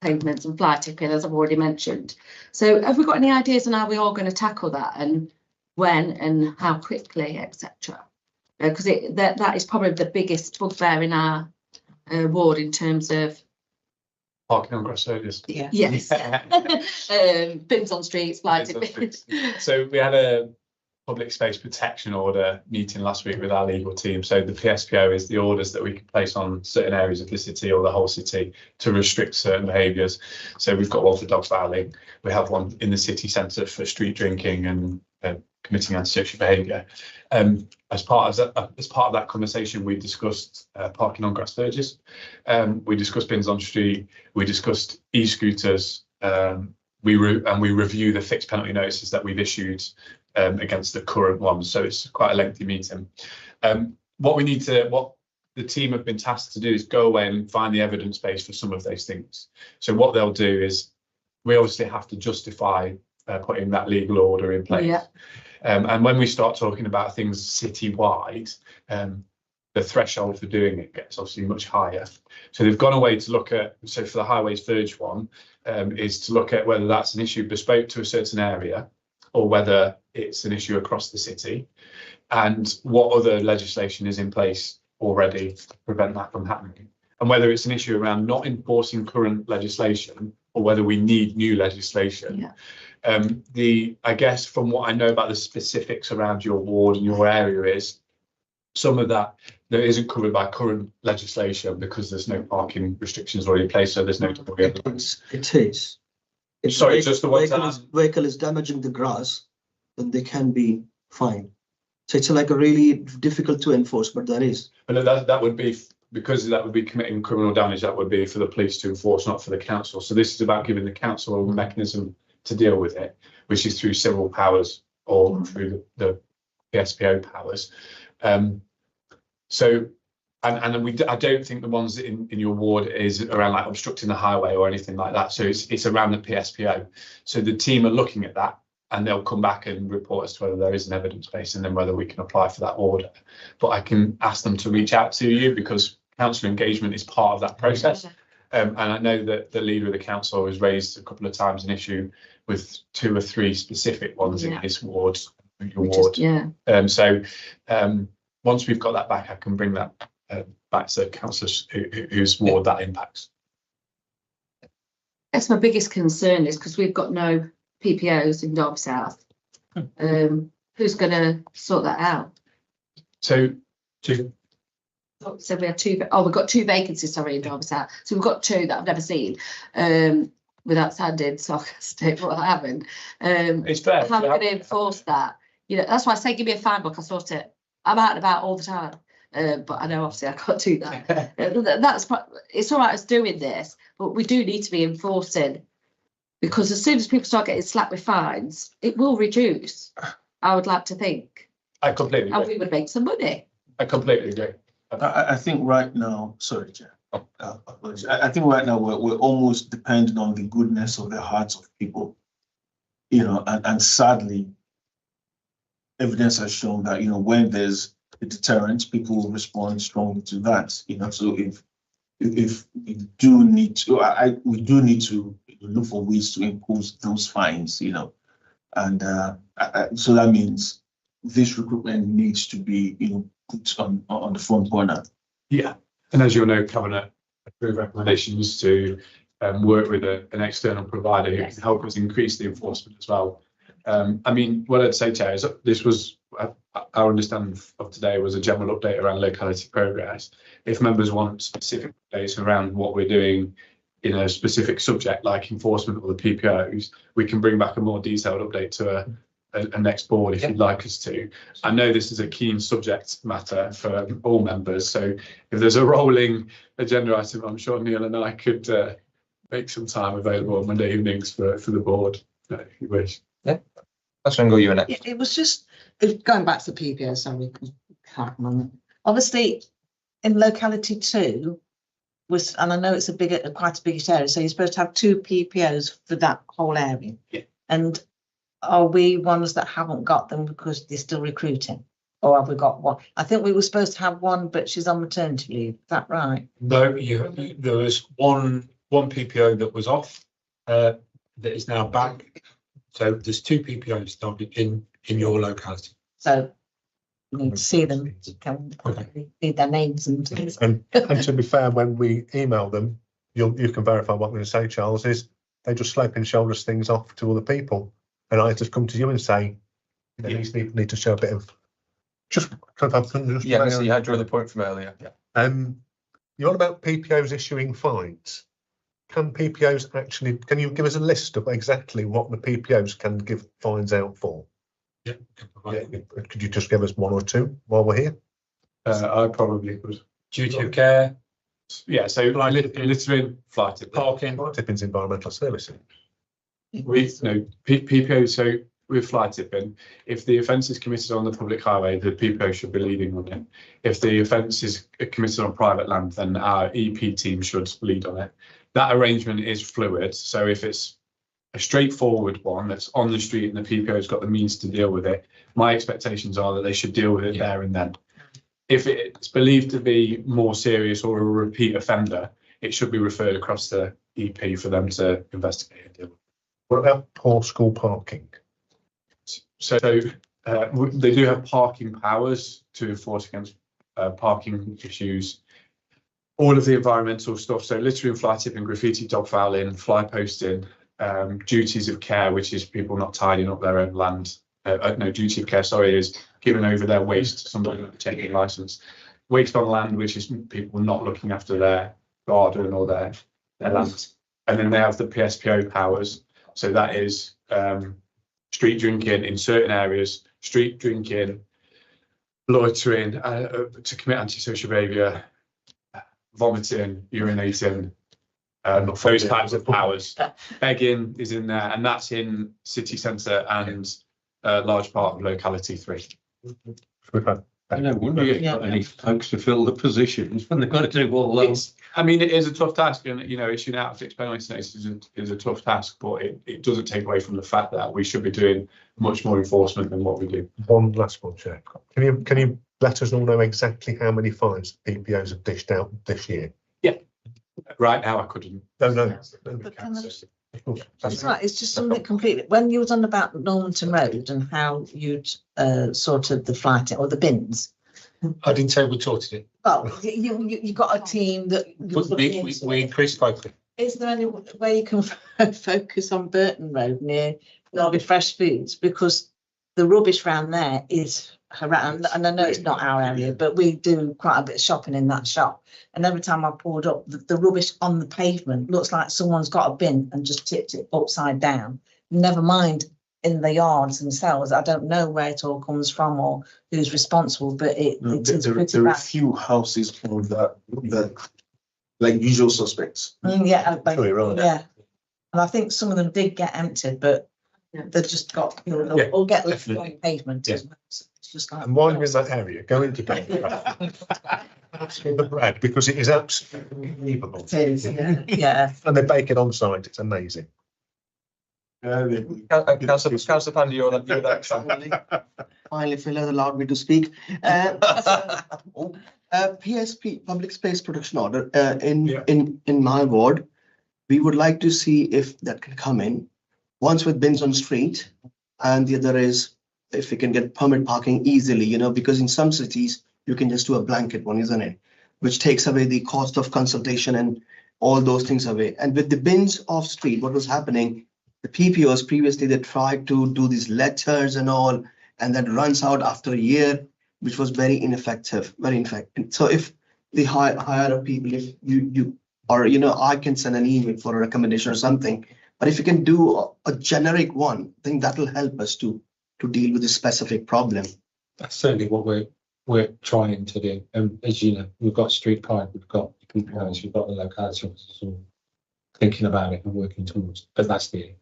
pavements and fly tipping, as I've already mentioned. So have we got any ideas on how we are going to tackle that, and when and how quickly, etc.? Because that is probably the biggest bugbear in our ward in terms of Parking on grass verges. Yeah. Yes. Bins on streets, fly tipping. So we had a public space protection order meeting last week with our legal team. So the PSPO is the orders that we can place on certain areas of the city or the whole city to restrict certain behaviours. So we've got one for dog fouling. We have one in the city centre for street drinking and committing antisocial behaviour. As part of that conversation, we discussed parking on grass verges. We discussed bins on street. We discussed e-scooters. We review the fixed penalty notices that we've issued against the current ones. So it's quite a lengthy meeting. What the team have been tasked to do is go away and find the evidence base for some of those things. So what they'll do is we obviously have to justify putting that legal order in place. Yeah. And when we start talking about things citywide, the threshold for doing it gets obviously much higher. So they've gone away to look at, so for the highways verge one, is to look at whether that's an issue bespoke to a certain area or whether it's an issue across the city, and what other legislation is in place already to prevent that from happening, and whether it's an issue around not enforcing current legislation or whether we need new legislation. Yeah. I guess from what I know about the specifics around your ward and your area is some of that that isn't covered by current legislation because there's no parking restrictions already in place, so there's no double yellow lines. It is. If Sorry, just the ones vehicle is damaging the grass, then they can be fined. So it's like a really difficult to enforce, but there is. But that would be, because that would be committing criminal damage, that would be for the police to enforce, not for the council. So this is about giving the council a mechanism to deal with it, which is through civil powers or through the PSPO powers. I don't think the ones in your ward is around like obstructing the highway or anything like that. So it's around the PSPO. So the team are looking at that, and they'll come back and report as to whether there is an evidence base and then whether we can apply for that order. But I can ask them to reach out to you because council engagement is part of that process. And I know that the leader of the council has raised a couple of times an issue with 2 or 3 specific ones in his ward, your ward. Once we've got that back, I can bring that back to councillors whose ward that impacts. That's my biggest concern, is because we've got no PPOs in Derby South. Who's going to sort that out? So we had 2. We've got 2 vacancies. Sorry, in Derby South. So we've got 2 that I've never seen. Without sounding sarcastic, but I haven't. It's fair. How am I going to enforce that? You know, that's why I say give me a fine book. I sort it. I'm out and about all the time. But I know obviously I can't do that. It's all right us doing this, but we do need to be enforcing, because as soon as people start getting slapped with fines, it will reduce. I would like to think. I completely agree. And we would make some money. I completely agree. I think right now, sorry, Chair. I think right now we're almost dependent on the goodness of the hearts of people, you know, and sadly, evidence has shown that, you know, when there's a deterrent, people will respond strongly to that, you know. So if we do need to, we do need to look for ways to impose those fines, you know, and so that means this recruitment needs to be, you know, put on the front burner. Yeah, and as you'll know, Cabinet approved recommendations to work with an external provider who can help us increase the enforcement as well. I mean, what I'd say, Chair, is this was our understanding of today was a general update around locality progress. If members want specific updates around what we're doing in a specific subject like enforcement or the PPOs, we can bring back a more detailed update to a next board if you'd like us to. I know this is a keen subject matter for all members, so if there's a rolling agenda item, I'm sure Neil and I could make some time available on Monday evenings for the board, if you wish. Yeah, that's when go you next. It was just going back to the PPO. Sorry, can't remember. Obviously, in locality 2 was, and I know it's quite a big area, so you're supposed to have 2 PPOs for that whole area. Yeah. And are we ones that haven't got them because they're still recruiting, or have we got one? I think we were supposed to have one, but she's on maternity leave. Is that right? No, there was one PPO that was off that is now back. So there's 2 PPOs started in your locality. So we need to see them. Can read their names and things. And to be fair, when we email them, you can verify what I'm going to say, Charles, is they just slope and shoulders things off to other people. And I just come to you and say, these people need to show a bit of just. Yeah, so you had your other point from earlier. Yeah. You're on about PPOs issuing fines. Can PPOs actually? Can you give us a list of exactly what the PPOs can give fines out for? Yeah. Could you just give us 1 or 2 while we're here? I probably could. Duty of care. Yeah, so littering, fly tipping, parking. Fly tipping's environmental services. PPO. So with fly tipping, if the offence is committed on the public highway, the PPO should be leading on it. If the offence is committed on private land, then our EP team should lead on it. That arrangement is fluid. So if it's a straightforward one that's on the street and the PPO's got the means to deal with it, my expectations are that they should deal with it there and then. If it's believed to be more serious or a repeat offender, it should be referred across to EP for them to investigate and deal with. What about poor school parking? So they do have parking powers to enforce against parking issues. All of the environmental stuff, so littering, fly tipping, graffiti, dog fouling, fly posting, duties of care, which is people not tidying up their own land. No, duty of care, sorry, is giving over their waste to somebody not taking a licence. waste on land, which is people not looking after their garden or their land. And then they have the PSPO powers. So that is street drinking in certain areas, street drinking, loitering, to commit antisocial behaviour, vomiting, urinating, those types of powers. Begging is in there, and that's in city centre and a large part of locality 3. We've had I know, wonder if you've got any folks to fill the positions when they've got to do all those. I mean, it is a tough task, and issuing out fixed penalty notices is a tough task, but it doesn't take away from the fact that we should be doing much more enforcement than what we do. one last one, Chair. Can you let us all know exactly how many fines PPOs have dished out this year? Right now, I couldn't. No. But can That's right, it's just something completely, when you was on about Normanton Road and how you'd sorted the flight or the bins. I didn't say we sorted it. Well, you got a team that. We increased focus. Is there any way you can focus on Burton Road near Derby Fresh Foods, because the rubbish around there is horrendous, and I know it's not our area, but we do quite a bit of shopping in that shop. And every time I pulled up, the rubbish on the pavement looks like someone's got a bin and just tipped it upside down. Never mind in the yards themselves. I don't know where it all comes from or who's responsible, but it is pretty there are a bad. few houses on that like usual suspects. Yeah, Right. yeah. And I think some of them did get emptied, but they've just got, Yeah, or get left definitely. on pavement. Yeah. It's just like. And while you're in that area, go into the bread, because it is absolutely unbelievable. It is, yeah. And they bake it on site. It's amazing. Councillor Pandy, you're next. Finally, Phil has allowed me to speak. PSP, Public Space Protection Order, in my ward, we would like to see if that can come in. Once with bins on street, and the other is if we can get permit parking easily, because in some cities, you can just do a blanket one, isn't it? Which takes away the cost of consultation and all those things away. And with the bins off street, what was happening, the PPOs previously, they tried to do these letters and all, and that runs out after a year, which was very ineffective. So if the higher people, if you or I can send an email for a recommendation or something, but if you can do a generic one, I think that will help us to deal with this specific problem. That's certainly what we're trying to do. And as you know, we've got street pride, we've got PPOs, we've got the locality officers all thinking about it and working towards it. But that's the aim.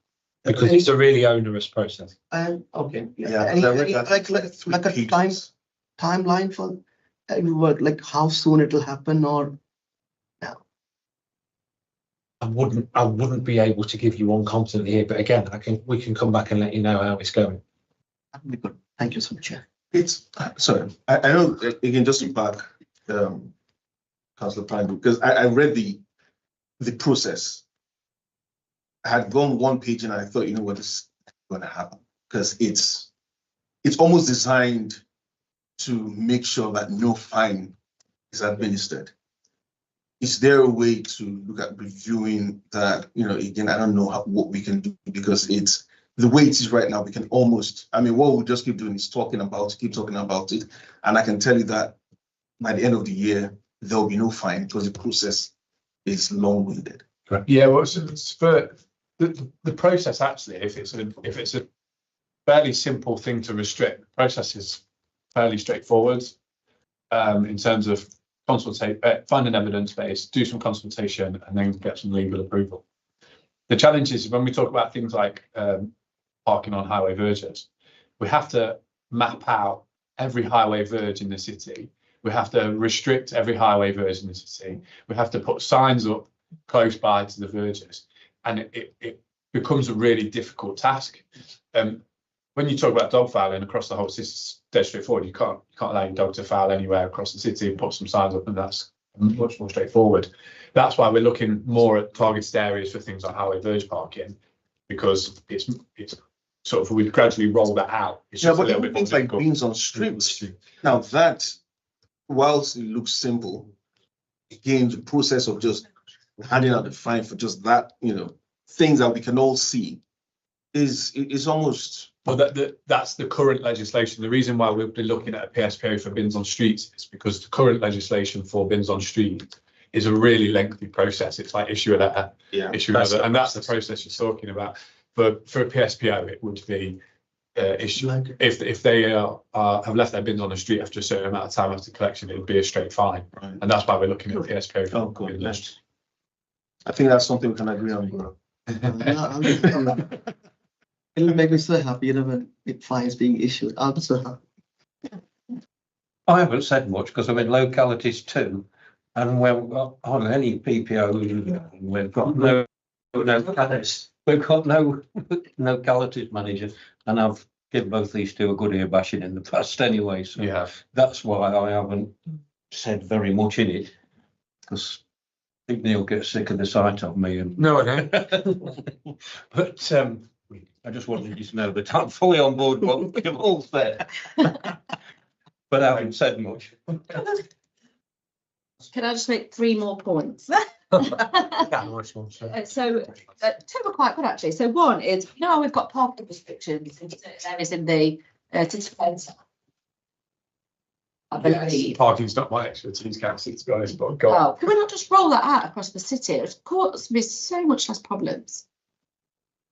Because it's a really onerous process. Okay. Yeah, Any, there were like actually a three timeline for work, like how soon it'll happen, or I wouldn't be able to give you one confidently here, but again, we can come back and let you know how it's going. that would be good. Thank you so much, Chair. It's sorry, I know again, just to back Councillor Prime, because I read the process. I had gone one page and I thought, what is going to happen? Because it's almost designed to make sure that no fine is administered. Is there a way to look at reviewing that? Again, I don't know what we can do, because it's the way it is right now. We can almost, what we'll just keep doing is keep talking about it. And I can tell you that by the end of the year, there'll be no fine, because the process is long-winded. Yeah, well, it's for the process, actually, if it's a fairly simple thing to restrict, the process is fairly straightforward in terms of find an evidence base, do some consultation, and then get some legal approval. The challenge is when we talk about things like parking on highway verges, we have to map out every highway verge in the city. We have to restrict every highway verge in the city. We have to put signs up close by to the verges, and it becomes a really difficult task. When you talk about dog fouling across the whole city, it's dead straightforward. You can't allow your dog to foul anywhere across the city and put some signs up, and that's much more straightforward. That's why we're looking more at targeted areas for things like highway verge parking, because it's sort of, we've gradually rolled that out. It's just a little bit more things like difficult. beans on streets. Now that, whilst it looks simple, again, the process of just handing out the fine for just that, things that we can all see is almost Well, that's the current legislation. The reason why we'll be looking at a PSPO for bins on streets is because the current legislation for bins on street is a really lengthy process. It's like issue a letter, issue another, and that's the process you're talking about. For a PSPO, it would be issue if they have left their bins on the street after a certain amount of time after collection, it would be a straight fine, and that's why we're looking at PSPO. Oh, good. Yes. I think that's something we can agree on, bro. It'll make me so happy, you know, when fines being issued. I'm so happy. I haven't said much because I'm in localities too, and when on any PPO, we've got no localities manager, and I've given both these two a good ear bashing in the past anyway. So Yeah, that's why I haven't said very much in it, because I think they'll get sick of the sight of me. And No, I don't. but I just wanted you to know that I'm fully on board what you've all said. But I haven't said much. Can I just make 3 more points? Nice one, sir. So 2 are quite good actually. So one is, you know, how we've got parking restrictions in certain areas in the city centre. I believe. parking's not my expertise, council, to be honest, but God. Well, can we not just roll that out across the city? It's caused me so much less problems.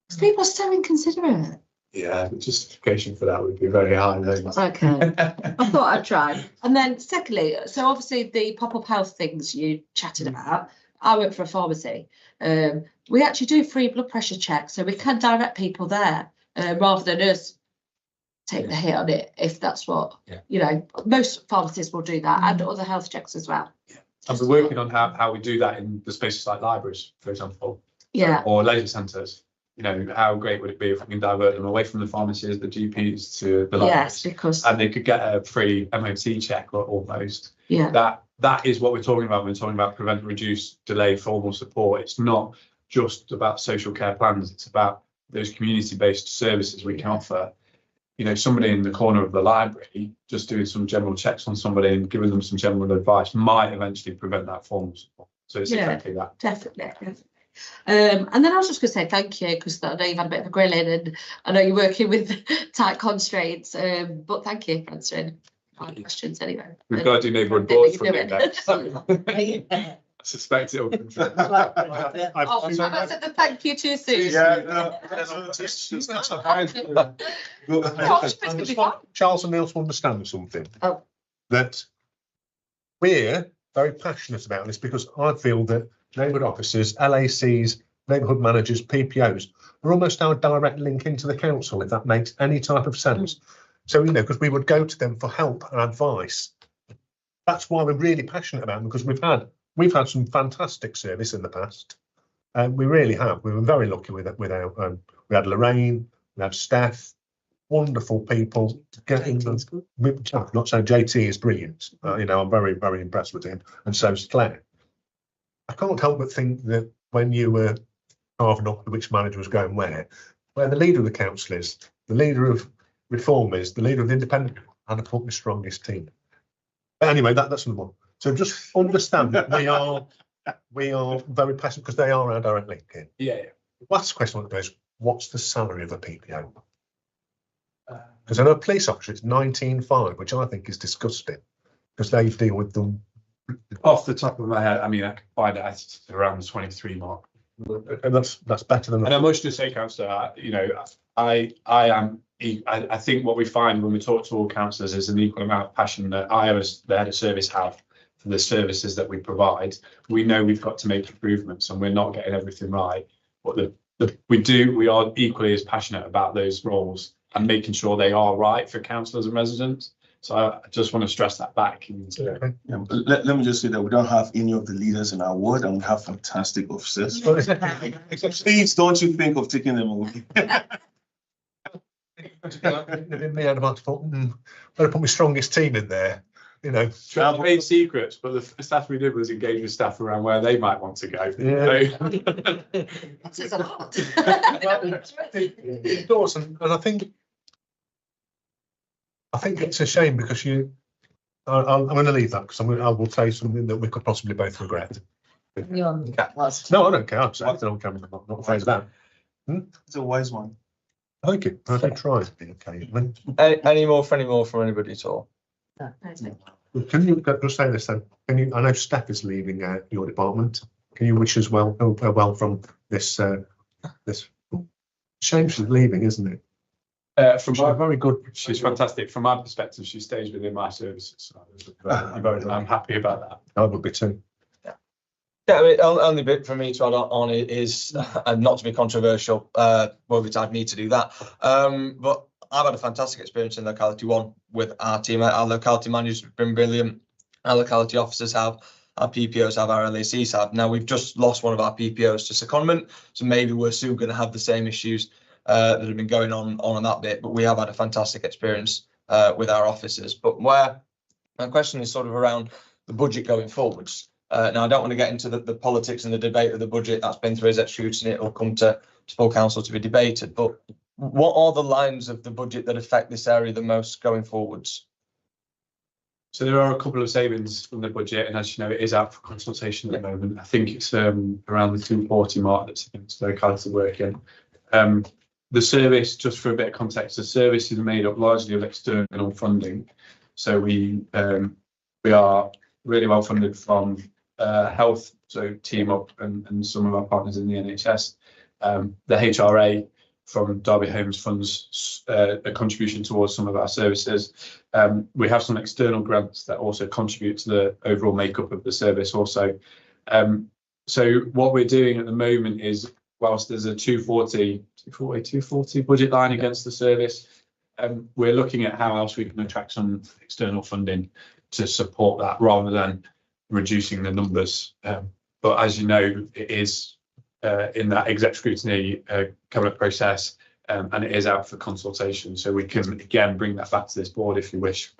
Because people are so inconsiderate. Yeah, the justification for that would be very high. Okay, I thought I'd try. And then secondly, so obviously the pop-up health things you chatted about, I work for a pharmacy. We actually do free blood pressure checks, so we can direct people there rather than us take the hit on it, if that's what, you know, most pharmacists will do that, and other health checks as well. And we're working on how we do that in the spaces like libraries, for example. Yeah. Or leisure centres. You know, how great would it be if we can divert them away from the pharmacies, the GPs to the libraries? Yes, because And they could get a free MOT check almost. yeah, That is what we're talking about when we're talking about prevent, reduce, delay, formal support. It's not just about social care plans. It's about those community-based services we can offer. You know, somebody in the corner of the library just doing some general checks on somebody and giving them some general advice might eventually prevent that formal support. So it's exactly that. definitely. And then I was just going to say thank you, because I know you've had a bit of a grilling and I know you're working with tight constraints, but thank you for answering my questions anyway. We've got to do neighbourhood boards from you next. I suspect it'll come through. Oh, I said the thank you too soon. Charles and Neil to understand something. Oh. That we're very passionate about this, because I feel that neighbourhood officers, LACs, neighbourhood managers, PPOs are almost our direct link into the council, if that makes any type of sense. So, you know, because we would go to them for help and advice. That's why we're really passionate about them, because we've had some fantastic service in the past. We really have. We were very lucky with we had Lorraine, we had Steph, wonderful people. Not so JT is brilliant. You know, I'm very, very impressed with him, and so's Claire. I can't help but think that when you were carving up which manager was going where the leader of the council is, the leader of reform is, the leader of the independent, and I put the strongest team. But anyway, that's the one. So just understand that we are very passionate, because they are our direct link in. Yeah. Last question I want to know is, what's the salary of a PPO? Because I know a police officer, it's 19.5, which I think is disgusting, because they deal with them. Off the top of my head, I mean, I can find it at around the 23 mark. And that's better than. And I must just say, councillor, you know, I think what we find when we talk to all councillors is an equal amount of passion that I, as the head of service, have for the services that we provide. We know we've got to make improvements, and we're not getting everything right, but we are equally as passionate about those roles and making sure they are right for councillors and residents. So I just want to stress that back. Let me just say that we don't have any of the leaders in our ward, and we have fantastic officers. Please don't you think of taking them away. In me, I'd have thought, better put my strongest team in there. You know, trade secrets, but the first stuff we did was engage with staff around where they might want to go. Yeah. That says a lot. It does, and I think it's a shame, because I'm going to leave that, because I will say something that we could possibly both regret. You're on. No, I don't care. I'm saying I don't care. I'm not afraid of that. It's a wise one. I think I do try to be occasionally. Any more from anybody at all? Can you just say this then? Can you? I know Steph is leaving your department. Can you wish us well from this? This shame she's leaving, isn't it? From She's very good. She's fantastic. From my perspective, she stays within my services. So I'm happy about that. I would be too. Yeah, I mean, only bit for me to add on it is, and not to be controversial, well, I'd need to do that. But I've had a fantastic experience in Locality 1 with our team. Our locality managers have been brilliant. Our locality officers have, our PPOs have, our LACs have. Now we've just lost one of our PPOs to secondment, so maybe we're soon going to have the same issues that have been going on that bit. But we have had a fantastic experience with our officers. But where my question is sort of around the budget going forwards. Now, I don't want to get into the politics and the debate of the budget. That's been through exec scrutiny. It will come to full council to be debated. But what are the lines of the budget that affect this area the most going forwards? So there are a couple of savings from the budget, and as you know, it is out for consultation at the moment. I think it's around the 240 mark that's against the locality work in. The service, just for a bit of context, the service is made up largely of external funding. So we are really well funded from health, so Team Up and some of our partners in the NHS. The HRA from Derby Homes funds a contribution towards some of our services. We have some external grants that also contribute to the overall makeup of the service also. So what we're doing at the moment is, whilst there's a 240 budget line against the service, we're looking at how else we can attract some external funding to support that rather than reducing the numbers. But as you know, it is in that exec scrutiny cabinet process, and it is out for consultation. So we can again bring that back to this board if you wish.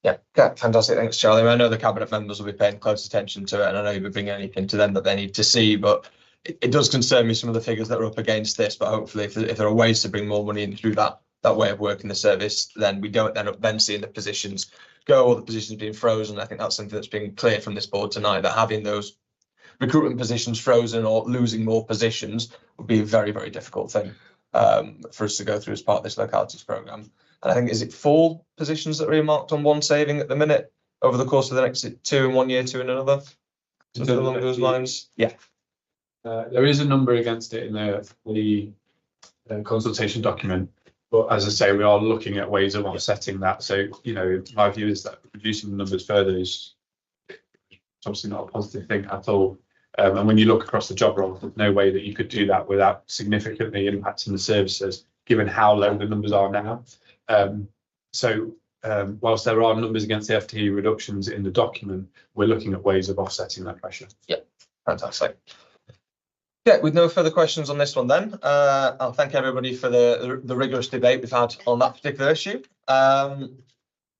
Yeah, fantastic. Thanks, Charlie. I know the cabinet members will be paying close attention to it, and I know you'll be bringing anything to them that they need to see. But it does concern me, some of the figures that are up against this. But hopefully, if there are ways to bring more money in through that way of working the service, then we don't end up then seeing the positions go or the positions being frozen. I think that's something that's been clear from this board tonight, that having those recruitment positions frozen or losing more positions would be a very, very difficult thing for us to go through as part of this localities programme. And I think, is it 4 positions that are earmarked on one saving at the minute over the course of the next 2 in 1 year, 2 in another? Something along those lines? Yeah. There is a number against it in the consultation document. But as I say, we are looking at ways of offsetting that. So, you know, my view is that reducing the numbers further is obviously not a positive thing at all. And when you look across the job role, there's no way that you could do that without significantly impacting the services, given how low the numbers are now. Whilst there are numbers against the FTE reductions in the document, we're looking at ways of offsetting that pressure. Yeah, fantastic. Yeah, with no further questions on this one then, I'll thank everybody for the rigorous debate we've had on that particular issue. And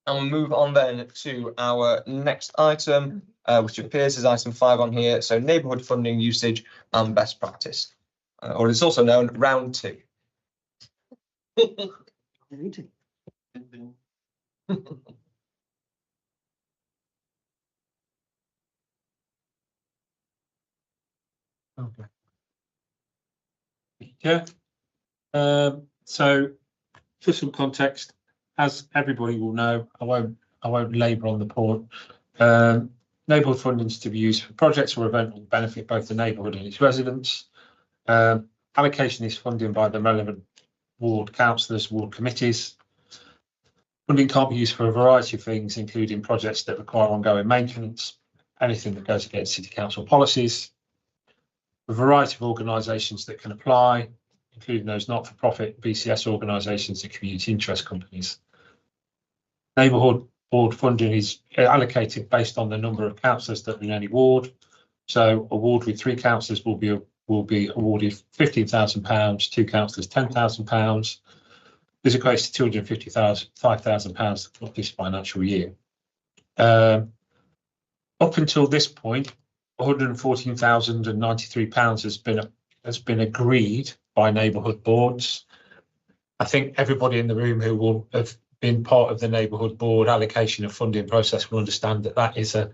we'll move on then to our next item, which appears as item 5 on here. So neighbourhood funding usage and best practice, or it's also known round 2. Okay. Yeah. So for some context, as everybody will know, I won't labour on the point. Neighbourhood funding is to be used for projects or events that will benefit both the neighbourhood and its residents. Allocation is funded by the relevant ward councillors, ward committees. Funding can't be used for a variety of things, including projects that require ongoing maintenance, anything that goes against city council policies. A variety of organisations that can apply, including those not-for-profit BCS organisations and community interest companies. Neighbourhood ward funding is allocated based on the number of councillors that are in any ward. So a ward with 3 councillors will be awarded £15,000, 2 councillors £10,000. This equates to £255,000 this financial year. Up until this point, £114,093 has been agreed by neighbourhood boards. I think everybody in the room who will have been part of the neighbourhood board allocation of funding process will understand that that is a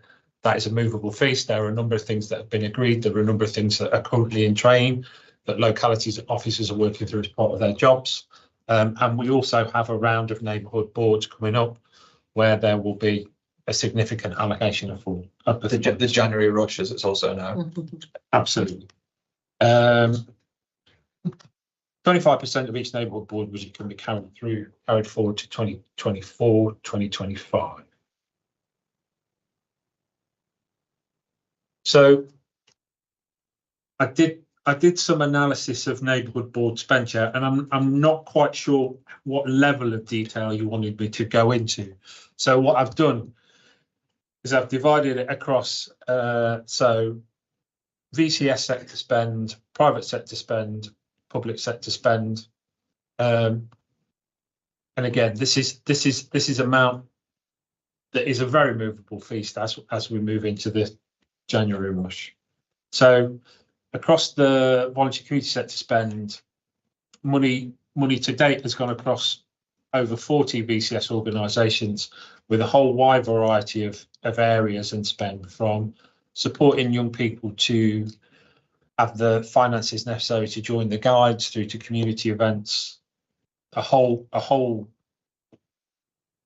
movable feast. There are a number of things that have been agreed. There are a number of things that are currently in train. that localities officers are working through as part of their jobs. And we also have a round of neighbourhood boards coming up where there will be a significant allocation of funds. The January rush, as it's also known. Absolutely. 25% of each neighbourhood board budget can be carried forward to 2024, 2025. So I did some analysis of neighbourhood board expenditure, and I'm not quite sure what level of detail you wanted me to go into. So what I've done is I've divided it across so VCS sector spend, private sector spend, public sector spend, and again, this is amount that is a very movable feast as we move into the January rush. So across the voluntary community sector spend, money to date has gone across over 40 VCS organisations with a whole wide variety of areas and spend, from supporting young people to have the finances necessary to join the guides, through to community events, a whole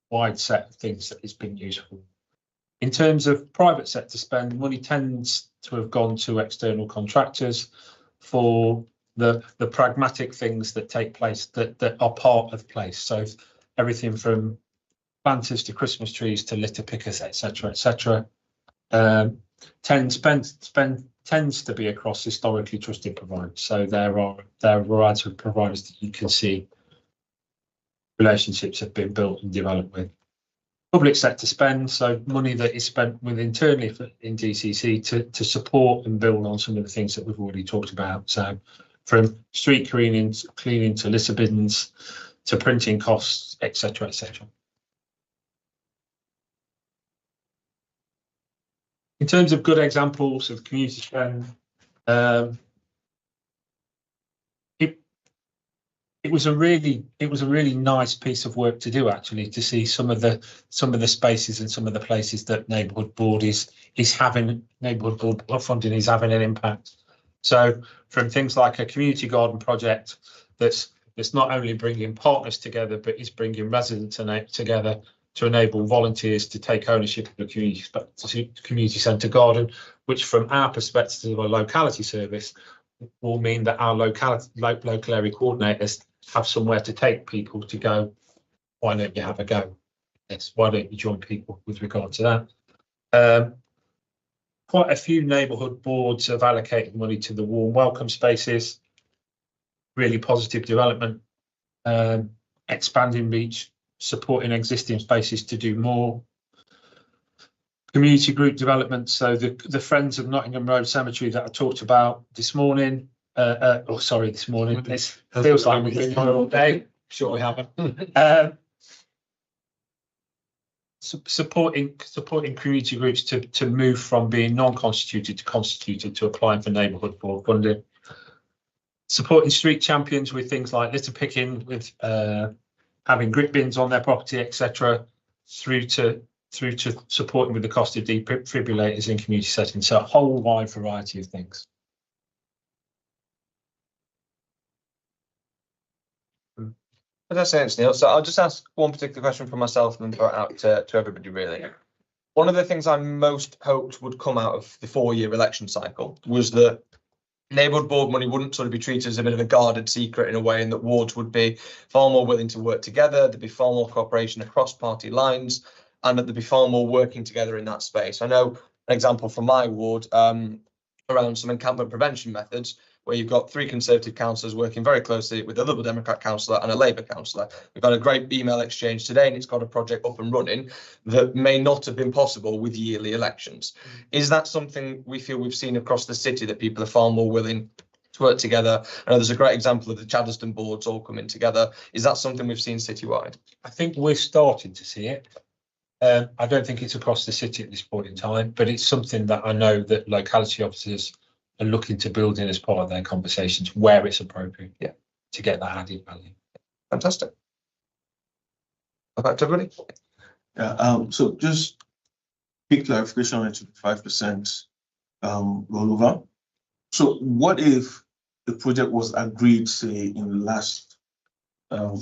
wide set of things that has been useful. In terms of private sector spend, money tends to have gone to external contractors for the pragmatic things that take place that are part of place. So everything from planters to Christmas trees to litter pickers, etc., etc. Tends to be across historically trusted providers. So there are a variety of providers that you can see relationships have been built and developed with. Public sector spend, so money that is spent with internally in DCC to support and build on some of the things that we've already talked about. So from street cleaning to litter bins to printing costs, etc., etc. In terms of good examples of community spend, it was a really nice piece of work to do, actually, to see some of the spaces and some of the places that neighbourhood board funding is having an impact. So from things like a community garden project that's not only bringing partners together, but is bringing residents together to enable volunteers to take ownership of the community centre garden, which from our perspective of a locality service will mean that our local area coordinators have somewhere to take people to go, why don't you have a go? Yes, why don't you join people with regard to that? Quite a few neighbourhood boards have allocated money to the warm welcome spaces, really positive development, expanding reach, supporting existing spaces to do more. Community group development, so the Friends of Nottingham Road Cemetery that I talked about this morning, this morning, it feels like we've been on all day, sure we haven't. Supporting community groups to move from being non-constituted to constituted to applying for neighbourhood board funding. Supporting street champions with things like litter picking, with having grit bins on their property, etc., through to supporting with the cost of defibrillators in community settings. So a whole wide variety of things. Thanks, Neil. So I'll just ask one particular question for myself and then throw it out to everybody, really. One of the things I most hoped would come out of the 4-year election cycle was that neighbourhood board money wouldn't sort of be treated as a bit of a guarded secret in a way, and that wards would be far more willing to work together, there'd be far more cooperation across party lines, and that there'd be far more working together in that space. I know an example from my ward around some encampment prevention methods, where you've got 3 Conservative councillors working very closely with a Liberal Democrat councillor and a Labour councillor. We've had a great email exchange today, and it's got a project up and running that may not have been possible with yearly elections. Is that something we feel we've seen across the city, that people are far more willing to work together? I know there's a great example of the Chaddesden boards all coming together. Is that something we've seen citywide? I think we're starting to see it. I don't think it's across the city at this point in time, but it's something that I know that locality officers are looking to build in as part of their conversations where it's appropriate, to get that added value. Fantastic. Back to everybody. So just quick clarification on the 5% rollover. So what if the project was agreed, say, in the last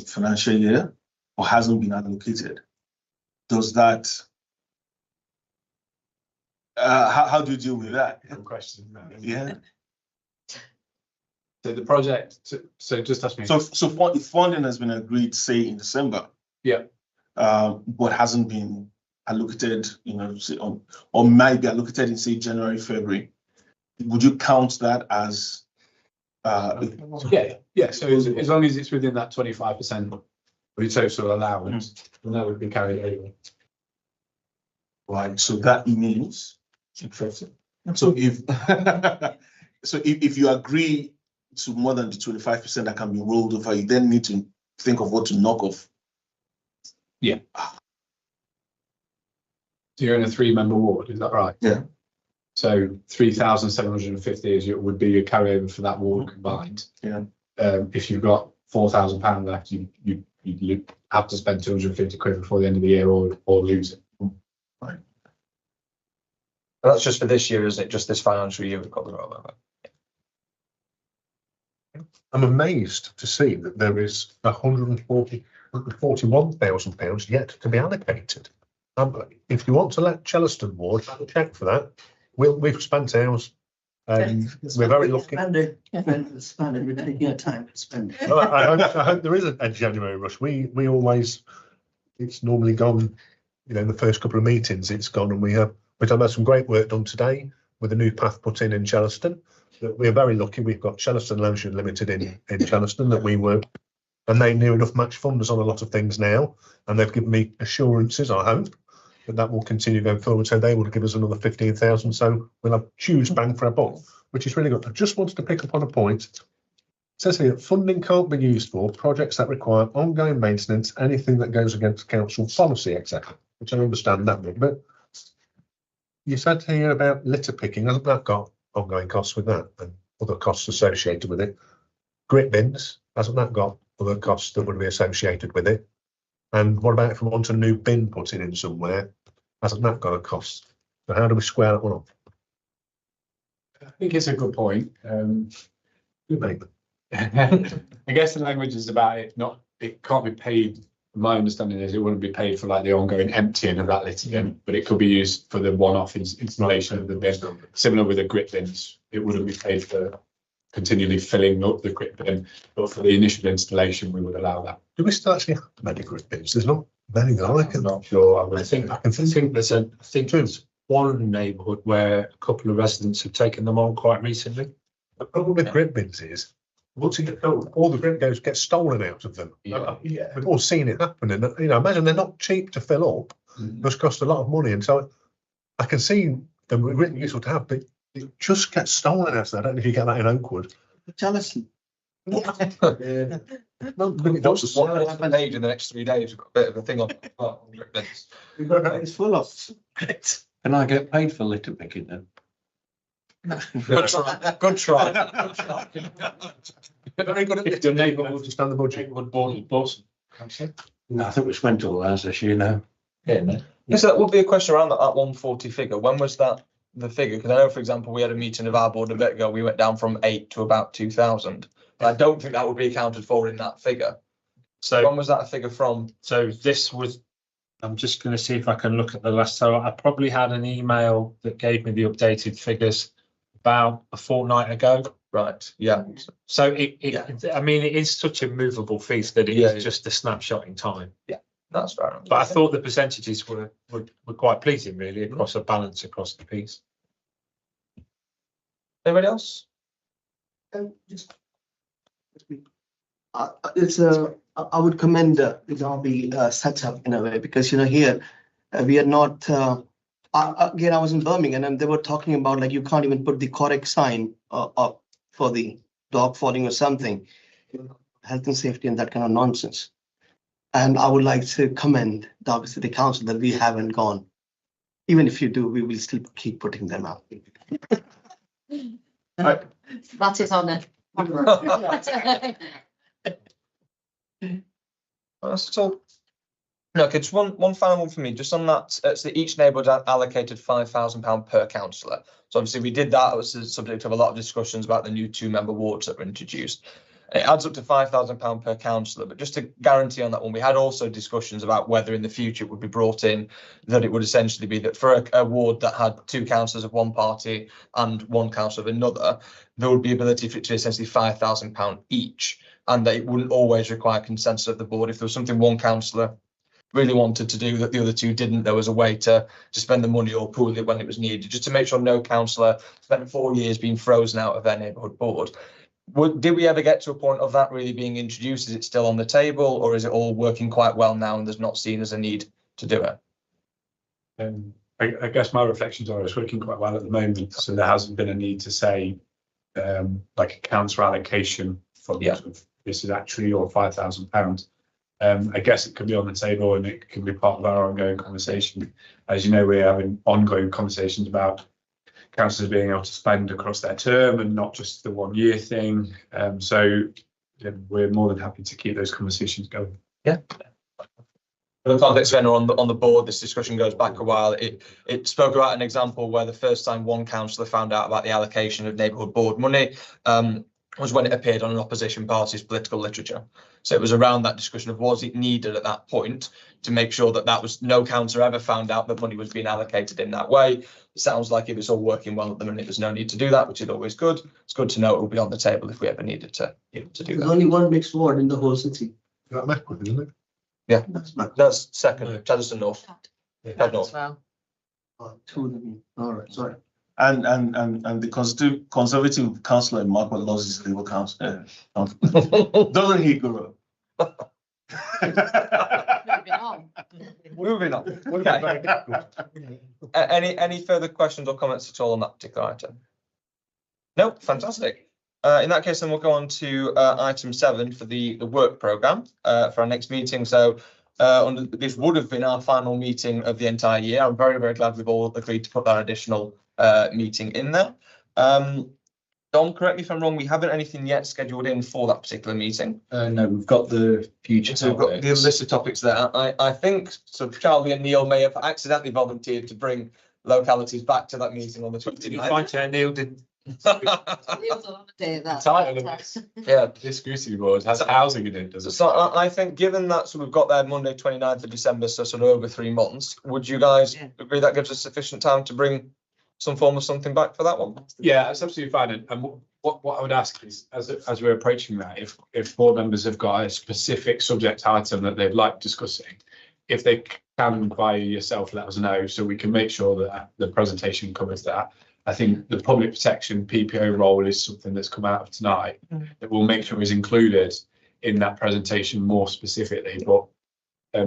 financial year or hasn't been allocated, does that, how do you deal with that? Good question. Yeah. So the project, so just ask me. So if funding has been agreed, say, in December. Yeah. But hasn't been allocated, say, or might be allocated in, say, January, February, would you count that as? Yeah. So as long as it's within that 25% of the total allowance, then that would be carried over. Right. So that means, interesting. So if if you agree to more than the 25% that can be rolled over, you then need to think of what to knock off. Yeah. So you're in a 3-member ward, is that right? Yeah. So 3,750 would be your carryover for that ward combined. Yeah. If you've got £4,000 left, you have to spend 250 quid before the end of the year or lose it. Right. That's just for this year, isn't it? Just this financial year we've got the rollover. I'm amazed to see that there is £141,000 yet to be allocated. If you want to let Chellaston Ward have a check for that, we've spent ours. We're very lucky. We're taking our time to spend it. Well, I hope there is a January rush. We always, it's normally gone, the first couple of meetings it's gone, and we've had some great work done today with a new path put in Chellaston. We're very lucky. We've got Chellaston Leisure Limited in Chellaston that we work, and they near enough match funders on a lot of things now, and they've given me assurances, I hope, that will continue going forward. So they will give us another 15,000. So we'll have huge bang for our buck, which is really good. I just wanted to pick up on a point. It says here, funding can't be used for projects that require ongoing maintenance, anything that goes against council policy, etc. Which I understand that bit, but you said here about litter picking. Hasn't that got ongoing costs with that and other costs associated with it? Grit bins, hasn't that got other costs that would be associated with it? And what about if we want a new bin put in somewhere? Hasn't that got a cost? So how do we square that one up? I think it's a good point. You make them. I guess the language is about it can't be paid. My understanding is it wouldn't be paid for like the ongoing emptying of that litter bin, but it could be used for the one-off installation of the bin. Similar with the grit bins, it wouldn't be paid for continually filling up the grit bin, but for the initial installation, we would allow that. Do we still actually have many grit bins? There's not many that I can. I'm not sure. I think there's one neighbourhood where a couple of residents have taken them on quite recently. The problem with grit bins is once you get filled, all the grit gets stolen out of them. Yeah. We've all seen it happen, and imagine they're not cheap to fill up. Must cost a lot of money, and so I can see them really useful to have, but it just gets stolen out. I don't know if you get that in Oakwood. Jealousy. No, but it does. What happened in the next 3 days? We've got a bit of a thing on grit bins. It's full of grit. Can I get paid for litter picking then? Good try. Good try. Very good. If your neighbour will just stand the budget. Boss. No, I think we spent all ours this year now. Yeah, Yes, that would be a question around that 140 figure. When was that the figure? Because I know, for example, we had a meeting of our board a bit ago. We went down from 8 to about 2,000. I don't think that would be accounted for in that figure. So when was that a figure from? So this was, I'm just going to see if I can look at the last. So I probably had an email that gave me the updated figures about a fortnight ago. Right. Yeah. So I mean, it is such a movable feast that it is just a snapshot in time. Yeah, that's fair enough. But I thought the percentages were quite pleasing, really, across a balance across the piece. Anybody else? I would commend the Derby setup in a way, because here we are not. Again, I was in Birmingham and they were talking about like you can't even put the correct sign up for the dog falling or something, health and safety and that kind of nonsense. And I would like to commend Derby City Council that we haven't gone. Even if you do, we will still keep putting them up. That is on it. That's all. No, okay, just one final one for me, just on that, so each neighbourhood allocated £5,000 per councillor. So obviously we did that, it was the subject of a lot of discussions about the new 2-member wards that were introduced. It adds up to £5,000 per councillor, but just to guarantee on that one, we had also discussions about whether in the future it would be brought in that it would essentially be that for a ward that had 2 councillors of one party and 1 councillor of another, there would be ability for it to be essentially £5,000 each, and that it wouldn't always require consensus of the board. If there was something one councillor really wanted to do that the other 2 didn't, there was a way to spend the money or pool it when it was needed, just to make sure no councillor spent 4 years being frozen out of their neighbourhood board. Did we ever get to a point of that really being introduced? Is it still on the table, or is it all working quite well now and there's not seen as a need to do it? I guess my reflections are it's working quite well at the moment, so there hasn't been a need to say like a council allocation for this is actually your £5,000. I guess it could be on the table and it can be part of our ongoing conversation. As you know, we're having ongoing conversations about councillors being able to spend across their term and not just the 1 year thing. So we're more than happy to keep those conversations going. Yeah. For the context of anyone on the board, this discussion goes back a while. It spoke about an example where the first time one councillor found out about the allocation of neighbourhood board money was when it appeared on an opposition party's political literature. So it was around that discussion of was it needed at that point to make sure that was no councillor ever found out that money was being allocated in that way. It sounds like it was all working well at the minute. There's no need to do that, which is always good. It's good to know it will be on the table if we ever needed to do There's that. only one mixed ward in the whole city. That Macquarie, isn't it? Yeah, That's that's second. Chadderton North. Chad As North. well. 2 of them. All right, sorry. And the Conservative councillor in Marquardt lost his Labour council. Doesn't he, Guru? Moving on. Moving on. Okay. Any further questions or comments at all on that particular item? No, fantastic. In that case, then we'll go on to item 7 for the work programme for our next meeting. So this would have been our final meeting of the entire year. I'm very, very glad we've all agreed to put that additional meeting in there. Dom, correct me if I'm wrong, we haven't anything yet scheduled in for that particular meeting. No, we've got the future. So we've got the list of topics there. I think so Charlie and Neil may have accidentally volunteered to bring localities back to that meeting on the 29th. Neil didn't. Neil's on holiday at that Title of time. Yeah. This scrutiny board has housing in it, does it? So I think given that, so we've got there Monday, 29th of December, so sort of over 3 months, would you guys agree that gives us sufficient time to bring some form of something back for that one? Yeah, that's absolutely fine. And what I would ask is, as we're approaching that, if board members have got a specific subject item that they'd like discussing, if they can via yourself, let us know so we can make sure that the presentation covers that. I think the public protection PPO role is something that's come out of tonight that we'll make sure is included in that presentation more specifically. But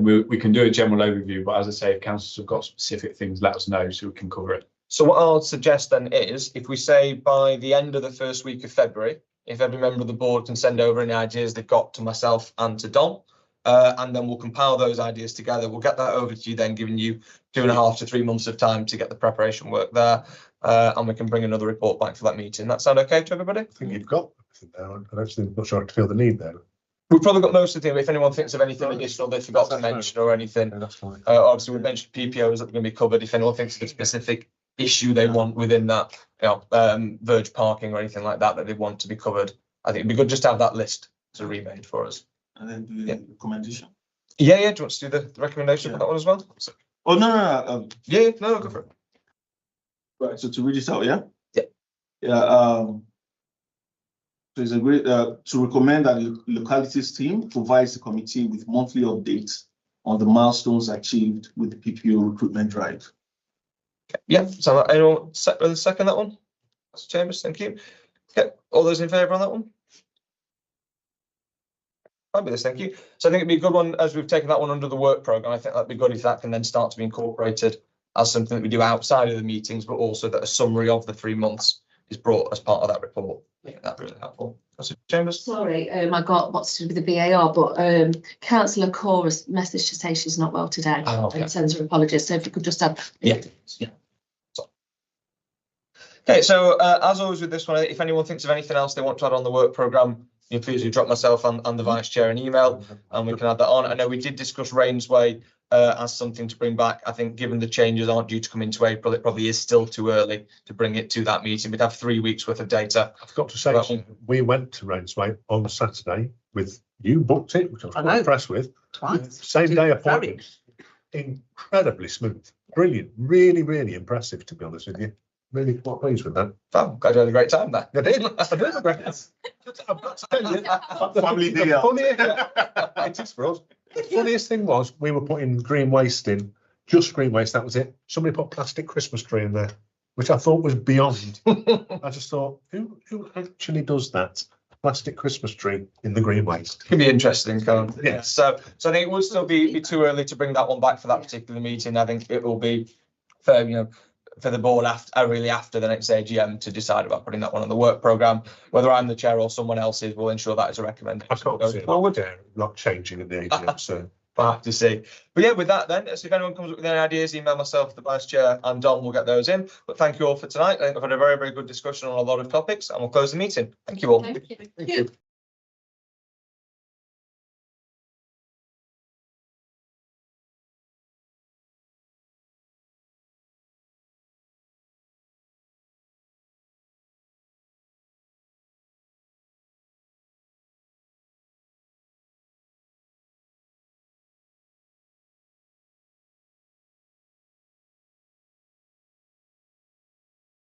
we can do a general overview. But as I say, if councillors have got specific things, let us know so we can cover it. So what I'll suggest then is, if we say by the end of the first week of February, if every member of the board can send over any ideas they've got to myself and to Dom, and then we'll compile those ideas together. We'll get that over to you then, giving you 2.5 to 3 months of time to get the preparation work there. And we can bring another report back for that meeting. That sound okay to everybody? I think you've got everything there. I don't think, not sure I feel the need there. We've probably got most of the thing. If anyone thinks of anything additional they forgot to mention or anything, Yeah, that's fine. obviously we mentioned PPOs that are going to be covered. If anyone thinks of a specific issue they want within that, verge parking or anything like that they want to be covered, I think it'd be good just to have that list to remade for us. And then do the recommendation. Yeah. Do you want to do the recommendation for that one as well? Oh, no. Yeah, no, go for it. Right, so to read it out, yeah? Yeah. Yeah, so it's agreed to recommend that the localities team provides the committee with monthly updates on the milestones achieved with the PPO recruitment drive. Yeah, so anyone second that one? That's Chambers, thank you. Okay, all those in favour on that one? Fabulous, thank you. So I think it'd be a good one, as we've taken that one under the work programme. I think that'd be good if that can then start to be incorporated as something that we do outside of the meetings, but also that a summary of the 3 months is brought as part of that report. I think that's really helpful. Chambers? Sorry, I got what's to do with the BAR, but Councillor Cora's message to say she's not well today and sends her apologies. So if you could just have. Yeah. Okay, so as always with this one, if anyone thinks of anything else they want to add on the work programme, please do drop myself and the vice chair an email and we can add that on. I know we did discuss Rainsway as something to bring back. I think given the changes aren't due to come into April, it probably is still too early to bring it to that meeting. We'd have 3 weeks worth of data. I've got to say, Well- sir, we went to Rainsway on Saturday with, you booked it, which I was I quite know. impressed with. Twice. Same day Very. appointment, incredibly smooth, brilliant, really, really impressive, to be honest with you. Really quite pleased with that. Oh, glad you had a great time there. I did. I've got to tell you, Family day the out. funniest, it is for us. The funniest thing was we were putting green waste in, just green waste, that was it. Somebody put a plastic Christmas tree in there, which I thought was beyond. I just thought, who actually does that? Plastic Christmas tree in the green waste. Could be interesting, can't it? Yeah. So I think it would still be too early to bring that one back for that particular meeting. I think it will be for, you know, for the board after the next AGM to decide about putting that one on the work programme. Whether I'm the chair or someone else is, we'll ensure that is a recommendation. I can't going see it forward. not changing in the AGM, so. We'll have to see. But yeah, with that then, so if anyone comes up with any ideas, email myself, the vice chair, and Don will get those in. But thank you all for tonight. I think we've had a very, very good discussion on a lot of topics, and we'll close the meeting. Thank you all. Thank you. Thank you.